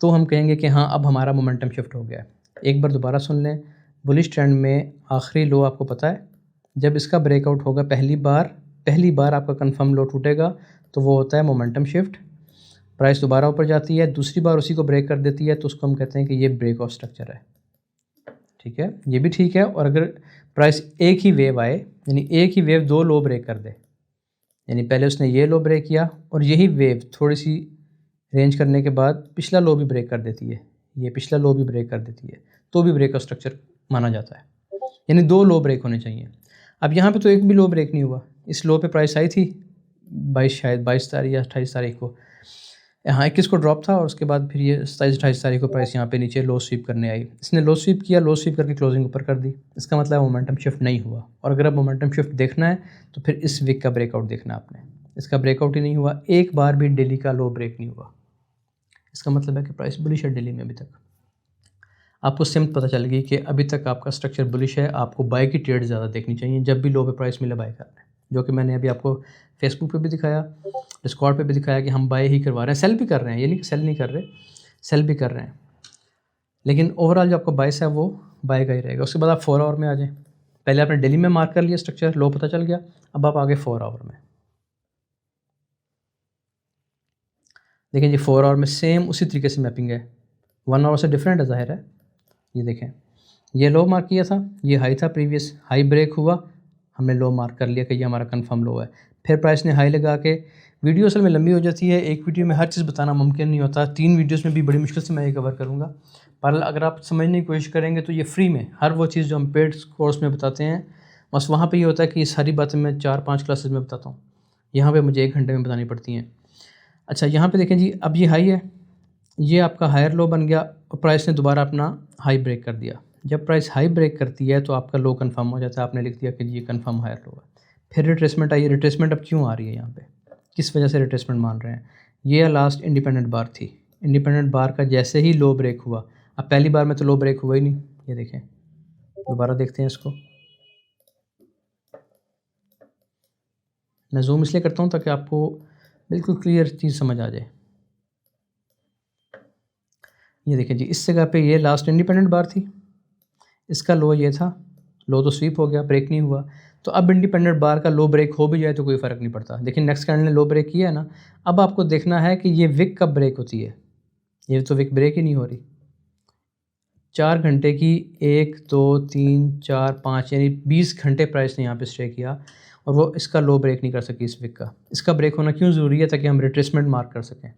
तो हम कहेंगे कि हाँ अब हमारा मोमेंटम शिफ्ट हो गया है। एक बार दोबारा सुन लें, बुलिश ट्रेंड में आखिरी लो आपको पता है, जब इसका ब्रेकआउट होगा पहली बार आपका कन्फर्म लो टूटेगा तो वो होता है मोमेंटम शिफ्ट। प्राइस दोबारा ऊपर जाती है, दूसरी बार उसी को ब्रेक कर देती है, तो उसको हम कहते हैं कि ये ब्रेक ऑफ स्ट्रक्चर है, ठीक है, ये भी ठीक है। और अगर प्राइस एक ही वेव आए, यानी एक ही वेव दो लो ब्रेक कर दे, यानी पहले उसने ये लो ब्रेक किया और यही वेव थोड़ी सी रेंज करने के बाद पिछला लो भी ब्रेक कर देती है, ये पिछला लो भी ब्रेक कर देती है, तो भी ब्रेक ऑफ स्ट्रक्चर माना जाता है। यानी दो लो ब्रेक होने चाहिए। अब यहाँ पे तो एक भी लो ब्रेक नहीं हुआ। इस लो पे प्राइस आई थी 22 तारीख या 28 तारीख को, यहाँ 21 को ड्रॉप था और उसके बाद फिर ये 27-28 तारीख को प्राइस यहाँ पे नीचे लो स्वीप करने आई। इसने लो स्वीप किया, लो स्वीप करके क्लोजिंग ऊपर कर दी, इसका मतलब मोमेंटम शिफ्ट नहीं हुआ। और अगर अब मोमेंटम शिफ्ट देखना है तो फिर इस वीक का ब्रेकआउट देखना है आपने, इसका ब्रेकआउट ही नहीं हुआ, एक बार भी डेली का लो ब्रेक नहीं हुआ, इसका मतलब है कि प्राइस बुलिश है डेली में। अभी तक आपको सिम्त पता चल गई कि अभी तक आपका स्ट्रक्चर बुलिश है, आपको बाय की ट्रेड ज़्यादा देखनी चाहिए, जब भी लो पे प्राइस मिले बाय करना है, जो कि मैंने अभी आपको फेसबुक पे भी दिखाया, डिस्कॉर्ड पे भी दिखाया कि हम बाय ही करवा रहे हैं, सेल भी कर रहे हैं, ये नहीं कि सेल नहीं कर रहे, सेल भी कर रहे हैं, लेकिन ओवरऑल जो आपका बाइस है वो बाय का ही रहेगा। उसके बाद आप 4 आवर में आ जाएँ। पहले आपने डेली में मार्क कर लिया स्ट्रक्चर, लो पता चल गया, अब आप आगे 4 आवर में देखें जी। 4 आवर में सेम उसी तरीके से मैपिंग है, 1 आवर से डिफरेंट है ज़ाहिर है। ये देखें, ये लो मार्क किया था, ये हाई था, प्रीवियस हाई ब्रेक हुआ, हमने लो मार्क कर लिया कि ये हमारा कंफर्म लो है। फिर प्राइस ने हाई लगा के, वीडियो असल में लंबी हो जाती है, एक वीडियो में हर चीज़ बताना मुमकिन नहीं होता, 3 वीडियोस में भी बड़ी मुश्किल से मैं ये कवर करूँगा। पर अगर आप समझने की कोशिश करेंगे तो ये फ्री में हर वो चीज़ जो हम पेड कोर्स में बताते हैं, बस वहाँ पे ये होता है कि ये सारी बातें मैं 4-5 क्लासेस में बताता हूँ, यहाँ पे मुझे 1 घंटे में बतानी पड़ती हैं। अच्छा, यहाँ पे देखें जी, अब ये हाई है, ये आपका हायर लो बन गया और प्राइस ने दोबारा अपना हाई ब्रेक कर दिया। जब प्राइस हाई ब्रेक करती है तो आपका लो कंफर्म हो जाता है, आपने लिख दिया कि ये कंफर्म हायर लो है। फिर रिट्रेसमेंट आई, रिट्रेसमेंट अब क्यों आ रही है यहाँ पे, किस वजह से रिट्रेसमेंट मान रहे हैं? ये लास्ट इंडिपेंडेंट बार थी, इंडिपेंडेंट बार का जैसे ही लो ब्रेक हुआ, अब पहली बार में तो लो ब्रेक हुआ ही नहीं, ये देखें, दोबारा देखते हैं इसको, मैं जूम इसलिए करता हूँ ताकि आपको बिल्कुल क्लियर चीज़ समझ आ जाए। ये देखिए जी, इस जगह पे ये लास्ट इंडिपेंडेंट बार थी, इसका लो ये था, लो तो स्वीप हो गया, ब्रेक नहीं हुआ। तो अब इंडिपेंडेंट बार का लो ब्रेक हो भी जाए तो कोई फ़र्क नहीं पड़ता। देखिए नेक्स्ट कैंडल ने लो ब्रेक किया है ना, अब आपको देखना है कि ये विक कब ब्रेक होती है। ये तो विक ब्रेक ही नहीं हो रही। 4 घंटे की 1, 2, 3, 4, 5 यानी 20 घंटे प्राइस ने यहाँ पे स्टे किया और वो इसका लो ब्रेक नहीं कर सकी इस विक का। इसका ब्रेक होना क्यों ज़रूरी है? ताकि हम रिट्रेसमेंट मार्क कर सकें।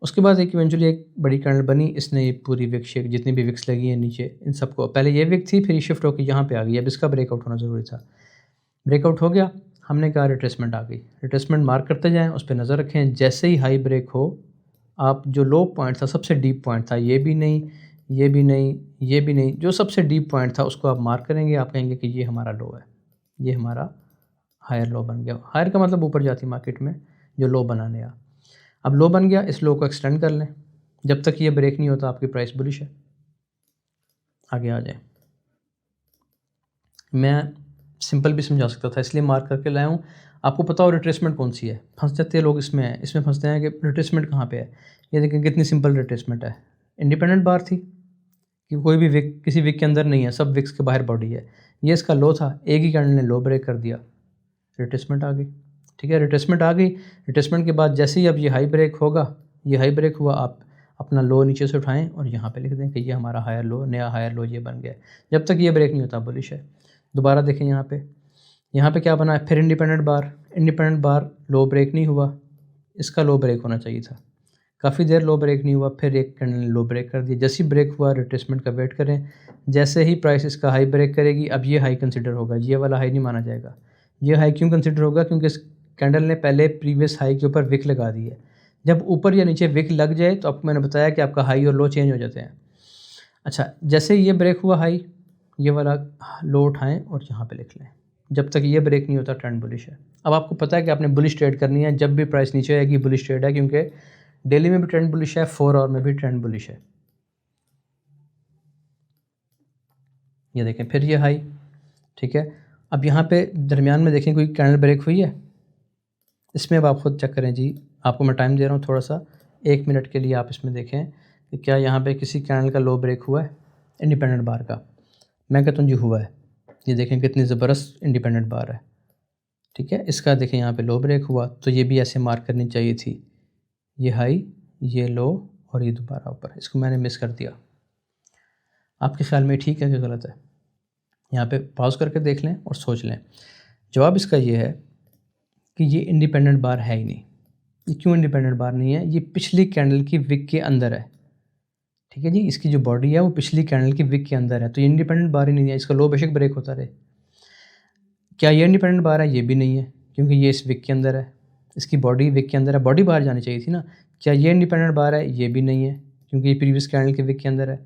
उसके बाद एक इवेंचुअली एक बड़ी कैंडल बनी, इसने ये पूरी विक शेक जितनी भी विक्स लगी हैं नीचे, इन सबको, पहले ये विक थी फिर ये शिफ्ट होकर यहाँ पे आ गई। अब इसका ब्रेकआउट होना ज़रूरी था। ब्रेकआउट हो गया, हमने कहा रिट्रेसमेंट आ गई। रिट्रेसमेंट मार्क करते जाएँ, उस पर नज़र रखें। जैसे ही हाई ब्रेक हो, आप जो लो पॉइंट था, सबसे डीप पॉइंट था, ये भी नहीं, ये भी नहीं, ये भी नहीं, जो सबसे डीप पॉइंट था उसको आप मार्क करेंगे। आप कहेंगे कि ये हमारा लो है, ये हमारा हायर लो बन गया। हायर का मतलब ऊपर जाती मार्केट में जो लो बना नया। अब लो बन गया, इस लो को एक्सटेंड कर लें। जब तक ये ब्रेक नहीं होता आपकी प्राइस बुलिश है। आगे आ जाए। मैं सिंपल भी समझा सकता था, इसलिए मार्क करके लाया हूँ। आपको पता हो रिट्रेसमेंट कौन सी है। फंस जाते हैं लोग इसमें फंसते हैं कि रिट्रेसमेंट कहाँ पे है। ये देखें कितनी सिंपल रिट्रेसमेंट है। इंडिपेंडेंट बार थी कि कोई भी विक किसी विक के अंदर नहीं है, सब विक्स के बाहर बॉडी है। ये इसका लो था, एक ही कैंडल ने लो ब्रेक कर दिया, रिट्रेसमेंट आ गई। ठीक है, रिट्रेसमेंट आ गई। रिट्रेसमेंट के बाद जैसे ही अब ये हाई ब्रेक होगा, ये हाई ब्रेक हुआ, आप अपना लो नीचे से उठाएं और यहाँ पे लिख दें कि ये हमारा हायर लो, नया हायर लो ये बन गया। जब तक ये ब्रेक नहीं होता बुलिश है। दोबारा देखें यहाँ पे क्या बना है, फिर इंडिपेंडेंट बार लो ब्रेक नहीं हुआ, इसका लो ब्रेक होना चाहिए था। काफ़ी देर लो ब्रेक नहीं हुआ, फिर एक कैंडल ने लो ब्रेक कर दिया। जैसे ही ब्रेक हुआ रिट्रेसमेंट का वेट करें। जैसे ही प्राइस इसका हाई ब्रेक करेगी, अब ये हाई कंसिडर होगा, ये वाला हाई नहीं माना जाएगा। ये हाई क्यों कंसिडर होगा? क्योंकि इस कैंडल ने पहले प्रीवियस हाई के ऊपर विक लगा दी है। जब ऊपर या नीचे विक लग जाए तो आपको मैंने बताया कि आपका हाई और लो चेंज हो जाते हैं। अच्छा, जैसे ये ब्रेक हुआ हाई, ये वाला लो उठाएं और यहाँ पे लिख लें। जब तक ये ब्रेक नहीं होता ट्रेंड बुलिश है। अब आपको पता है कि आपने बुलिश ट्रेड करनी है। जब भी प्राइस नीचे आएगी बुलिश ट्रेड है, क्योंकि डेली में भी ट्रेंड बुलिश है, 4 आवर में भी ट्रेंड बुलिश है। ये देखें फिर ये हाई। ठीक है, अब यहाँ पे दरमियान में देखें कोई कैंडल ब्रेक हुई है। इसमें अब आप खुद चेक करें जी, आपको मैं टाइम दे रहा हूँ थोड़ा सा, 1 मिनट के लिए आप इसमें देखें कि क्या यहाँ पे किसी कैंडल का लो ब्रेक हुआ है इंडिपेंडेंट बार का। मैं कहता हूँ जी हुआ है। ये देखें कितनी ज़बरदस्त इंडिपेंडेंट बार है। ठीक है, इसका देखें यहाँ पे लो ब्रेक हुआ तो ये भी ऐसे मार्क करनी चाहिए थी, ये हाई, ये लो और ये दोबारा ऊपर। इसको मैंने मिस कर दिया। आपके ख्याल में ठीक है कि गलत है? यहाँ पे पॉज करके देख लें और सोच लें। जवाब इसका ये है कि ये इंडिपेंडेंट बार है ही नहीं। ये क्यों इंडिपेंडेंट बार नहीं है? ये पिछली कैंडल की विक के अंदर है। ठीक है जी, इसकी जो बॉडी है वो पिछली कैंडल की विक के अंदर है, तो ये इंडिपेंडेंट बार ही नहीं है। इसका लो बेशक ब्रेक होता रहे। क्या ये इंडिपेंडेंट बार है? ये भी नहीं है, क्योंकि ये इस विक के अंदर है, इसकी बॉडी विक के अंदर है, बॉडी बाहर जानी चाहिए थी ना। क्या ये इंडिपेंडेंट बार है? ये भी नहीं है, क्योंकि ये प्रीवियस कैंडल के विक के अंदर है।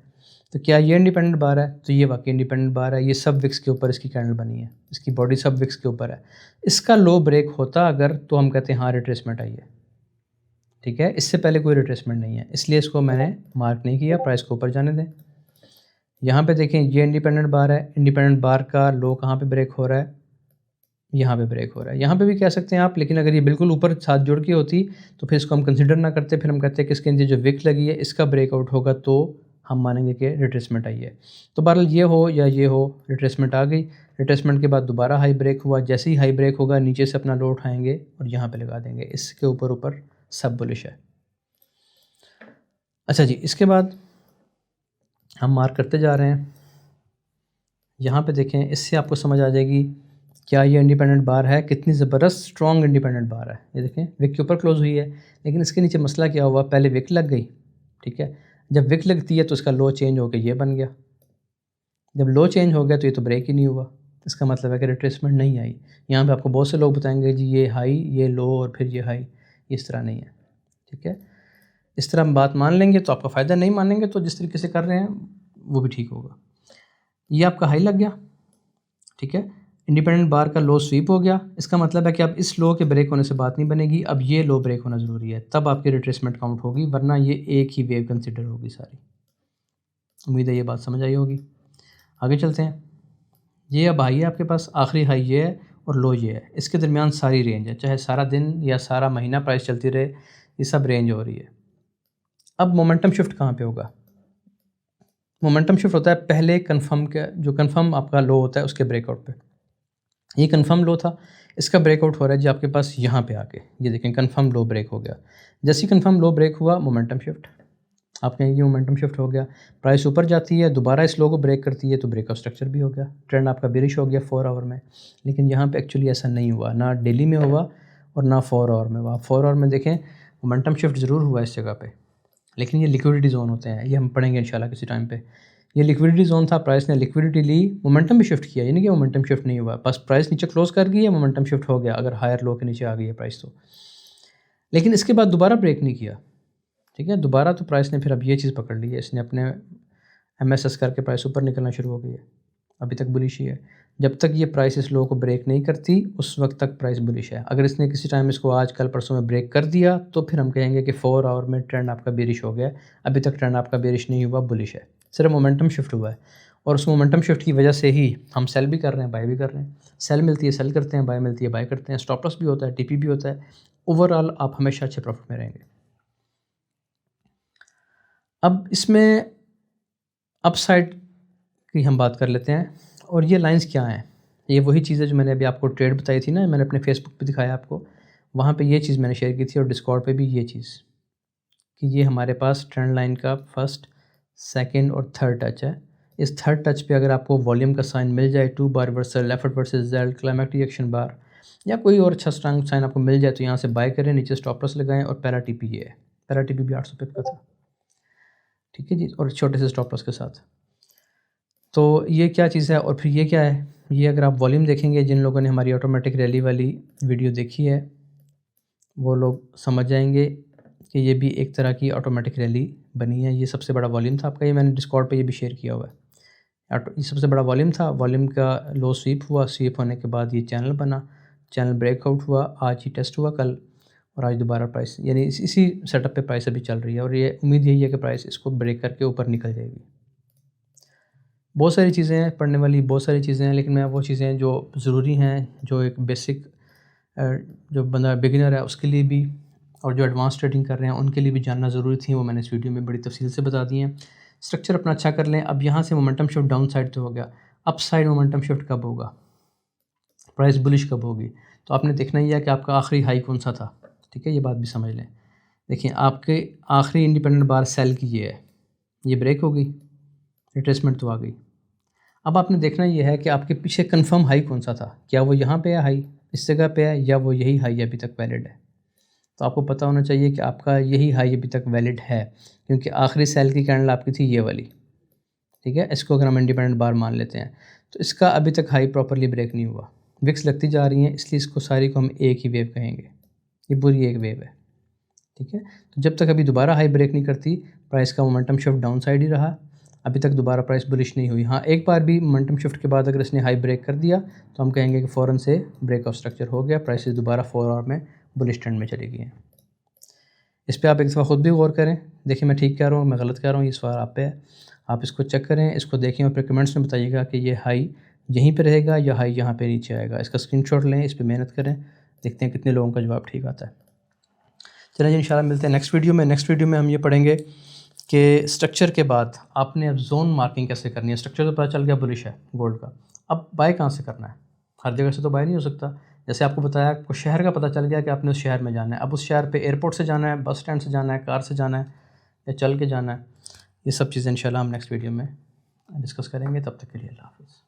तो क्या ये इंडिपेंडेंट बार है? तो ये वाकई इंडिपेंडेंट बार है। ये सब विक्स के ऊपर इसकी कैंडल बनी है, इसकी बॉडी सब विक्स के ऊपर है। इसका लो ब्रेक होता अगर, तो हम कहते हैं हाँ रिट्रेसमेंट आई है। ठीक है, इससे पहले कोई रिट्रेसमेंट नहीं है, इसलिए इसको मैंने मार्क नहीं किया। प्राइस को ऊपर जाने दें। यहाँ पे देखें ये इंडिपेंडेंट बार है। इंडिपेंडेंट बार का लो कहाँ पे ब्रेक हो रहा है? यहाँ पे ब्रेक हो रहा है। यहाँ पे भी कह सकते हैं आप, लेकिन अगर ये बिल्कुल ऊपर साथ जुड़ के होती तो फिर इसको हम कंसिडर ना करते। फिर हम कहते हैं कि इसके अंदर जो विक लगी है इसका ब्रेकआउट होगा तो हम मानेंगे कि रिट्रेसमेंट आई है। तो बहरहाल ये हो या ये हो, रिट्रेसमेंट आ गई। रिट्रेसमेंट के बाद दोबारा हाई ब्रेक हुआ। जैसे ही हाई ब्रेक होगा नीचे से अपना लो उठाएंगे और यहाँ पे लगा देंगे। इसके ऊपर सब बुलिश है। अच्छा जी, इसके बाद हम मार्क करते जा रहे हैं। यहाँ पे देखें, इससे आपको समझ आ जाएगी क्या ये इंडिपेंडेंट बार है, कितनी ज़बरदस्त स्ट्रॉन्ग इंडिपेंडेंट बार है। ये देखें विक के ऊपर क्लोज हुई है, लेकिन इसके नीचे मसला क्या हुआ, पहले विक लग गई। ठीक है, जब विक लगती है तो इसका लो चेंज होकर ये बन गया। जब लो चेंज हो गया तो ये तो ब्रेक ही नहीं हुआ। इसका मतलब है कि रिट्रेसमेंट नहीं आई। यहाँ पे आपको बहुत से लोग बताएंगे जी ये हाई, ये लो और फिर ये हाई, इस तरह नहीं है। ठीक है, इस तरह हम बात मान लेंगे तो आपका फ़ायदा, नहीं मानेंगे तो जिस तरीके से कर रहे हैं वो भी ठीक होगा। ये आपका हाई लग गया। ठीक है, इंडिपेंडेंट बार का लो स्वीप हो गया। इसका मतलब है कि अब इस लो के ब्रेक होने से बात नहीं बनेगी, अब ये लो ब्रेक होना ज़रूरी है, तब आपकी रिट्रेसमेंट काउंट होगी, वरना ये एक ही वेव कंसिडर होगी सारी। उम्मीद है ये बात समझ आई होगी। आगे चलते हैं। ये अब हाई है आपके पास, आखिरी हाई ये है और लो ये है, इसके दरमियान सारी रेंज है, चाहे सारा दिन या सारा महीना प्राइस चलती रहे, ये सब रेंज हो रही है। अब मोमेंटम शिफ्ट कहाँ पे होगा? मोमेंटम शिफ्ट होता है पहले कंफर्म के, जो कंफर्म आपका लो होता है उसके ब्रेकआउट पे। ये कंफर्म लो था, इसका ब्रेकआउट हो रहा है जी आपके पास यहाँ पे आके, ये देखें कंफर्म लो ब्रेक हो गया। जैसे ही कंफर्म लो ब्रेक हुआ, मोमेंटम शिफ्ट, आपके ये मोमेंटम शिफ्ट हो गया, प्राइस ऊपर जाती है, दोबारा इस लो को ब्रेक करती है तो ब्रेकआउट स्ट्रक्चर भी हो गया, ट्रेंड आपका बेरिश हो गया 4 आवर में। लेकिन यहाँ पे एक्चुअली ऐसा नहीं हुआ, ना डेली में हुआ और ना 4 आवर में हुआ। 4 आवर में देखें मोमेंटम शिफ्ट ज़रूर हुआ इस जगह पे, लेकिन ये लिक्विडिटी जोन होते हैं, ये हम पढ़ेंगे इंशाल्लाह किसी टाइम पे। ये लिक्विडिटी जोन था, प्राइस ने लिक्विडिटी ली, मोमेंटम भी शिफ्ट किया, यानी कि मोमेंटम शिफ्ट नहीं हुआ, बस प्राइस नीचे क्लोज कर गई है, मोमेंटम शिफ्ट हो गया अगर हायर लो के नीचे आ गई है प्राइस तो। लेकिन इसके बाद दोबारा ब्रेक नहीं किया, ठीक है, दोबारा तो प्राइस ने फिर अब ये चीज़ पकड़ ली है, इसने अपने MSS करके प्राइस ऊपर निकलना शुरू हो गई है, अभी तक बुलिश ही है। जब तक ये प्राइस इस लो को ब्रेक नहीं करती उस वक्त तक प्राइस बुलिश है। अगर इसने किसी टाइम इसको आज कल परसों में ब्रेक कर दिया तो फिर हम कहेंगे कि 4 आवर में ट्रेंड आपका बेरिश हो गया। अभी तक ट्रेंड आपका बेरिश नहीं हुआ, बुलिश है, सिर्फ मोमेंटम शिफ्ट हुआ है। और उस मोमेंटम शिफ्ट की वजह से ही हम सेल भी कर रहे हैं, बाय भी कर रहे हैं। सेल मिलती है सेल करते हैं, बाय मिलती है बाय करते हैं, स्टॉप लॉस भी होता है, TP भी होता है। ओवरऑल आप हमेशा अच्छे प्रॉफिट में रहेंगे। अब इसमें अपसाइड की हम बात कर लेते हैं, और ये लाइंस क्या हैं। ये वही चीज़ है जो मैंने अभी आपको ट्रेड बताई थी ना, मैंने अपने फेसबुक पे दिखाया आपको, वहाँ पे ये चीज़ मैंने शेयर की थी, और डिस्कॉर्ड पे भी ये चीज़ कि ये हमारे पास ट्रेंड लाइन का फर्स्ट, सेकंड और थर्ड टच है। इस थर्ड टच पे अगर आपको वॉल्यूम का साइन मिल जाए, 2 बार reversal, left versus Z, climax reaction bar, या कोई और अच्छा स्ट्रॉन्ग साइन आपको मिल जाए तो यहाँ से बाय करें, नीचे स्टॉप लॉस लगाएं। और पैरा TP ये है, पैरा TP भी 800 पिप का था, ठीक है जी, और छोटे से स्टॉप लॉस के साथ। तो ये क्या चीज़ है, और फिर ये क्या है, ये अगर आप वॉल्यूम देखेंगे, जिन लोगों ने हमारी ऑटोमेटिक रैली वाली वीडियो देखी है वो लोग समझ जाएंगे कि ये भी एक तरह की ऑटोमेटिक रैली बनी है। ये सबसे बड़ा वॉल्यूम था आपका, ये मैंने डिस्कॉर्ड पे ये भी शेयर किया हुआ है। ये सबसे बड़ा वॉल्यूम था, वॉल्यूम का लो स्वीप हुआ, स्वीप होने के बाद ये चैनल बना, चैनल ब्रेकआउट हुआ, आज ही टेस्ट हुआ कल, और आज दोबारा प्राइस, यानी इसी सेटअप पे प्राइस अभी चल रही है, और ये उम्मीद यही है कि प्राइस इसको ब्रेक करके ऊपर निकल जाएगी। बहुत सारी चीज़ें हैं पढ़ने वाली, बहुत सारी चीज़ें हैं, लेकिन मैं वो चीज़ें जो ज़रूरी हैं, जो एक बेसिक जो बंदा बिगिनर है उसके लिए भी, और जो एडवांस ट्रेडिंग कर रहे हैं उनके लिए भी जानना ज़रूरी थी, वो मैंने इस वीडियो में बड़ी तफसील से बता दी हैं। स्ट्रक्चर अपना अच्छा कर लें। अब यहाँ से मोमेंटम शिफ्ट डाउन साइड तो हो गया, अप साइड मोमेंटम शिफ्ट कब होगा, प्राइस बुलिश कब होगी, तो आपने देखना ही है कि आपका आखिरी हाई कौन सा था, ठीक है, ये बात भी समझ लें। देखिए आपके आखिरी इंडिपेंडेंट बार सेल की ये है, ये ब्रेक हो गई, रिट्रेसमेंट तो आ गई। अब आपने देखना ये है कि आपके पीछे कंफर्म हाई कौन सा था, क्या वो यहाँ पे है हाई, इस जगह पे है, या वो यही हाई अभी तक वैलिड है। तो आपको पता होना चाहिए कि आपका यही हाई अभी तक वैलिड है, क्योंकि आखिरी सेल की कैंडल आपकी थी ये वाली, ठीक है। इसको अगर हम इंडिपेंडेंट बार मान लेते हैं तो इसका अभी तक हाई प्रॉपरली ब्रेक नहीं हुआ, विक्स लगती जा रही हैं, इसलिए इसको सारी को हम एक ही वेव कहेंगे, ये पूरी एक वेव है, ठीक है। तो जब तक अभी दोबारा हाई ब्रेक नहीं करती, प्राइस का मोमेंटम शिफ्ट डाउन साइड ही रहा, अभी तक दोबारा प्राइस बुलिश नहीं हुई। हाँ, एक बार भी मोमेंटम शिफ्ट के बाद अगर इसने हाई ब्रेक कर दिया तो हम कहेंगे कि फ़ौरन से ब्रेकआउट स्ट्रक्चर हो गया, प्राइसेस दोबारा 4 आवर में बुलिश ट्रेंड में चली गई हैं। इस पर आप एक दफ़ा ख़ुद भी गौर करें, देखिए मैं ठीक कह रहा हूँ, मैं गलत कह रहा हूँ, ये सवाल आप पे है। आप इसको चेक करें, इसको देखें और फिर कमेंट्स में बताइएगा कि ये हाई यहीं पे रहेगा या हाई यहाँ पे नीचे आएगा। इसका स्क्रीनशॉट लें, इस पर मेहनत करें, देखते हैं कितने लोगों का जवाब ठीक आता है। चलिए जी, इंशाल्लाह मिलते हैं नेक्स्ट वीडियो में। नेक्स्ट वीडियो में हम ये पढ़ेंगे कि स्ट्रक्चर के बाद आपने अब जोन मार्किंग कैसे करनी है। स्ट्रक्चर तो पता चल गया बुलिश है गोल्ड का, अब बाय कहाँ से करना है, हर जगह से तो बाय नहीं हो सकता। जैसे आपको बताया, आपको शहर का पता चल गया कि आपने उस शहर में जाना है, अब उस शहर पे एयरपोर्ट से जाना है, बस स्टैंड से जाना है, कार से जाना है या चल के जाना है, ये सब चीज़ें इंशाल्लाह हम नेक्स्ट वीडियो में डिस्कस करेंगे। तब तक के लिए अल्लाह हाफ़िज़।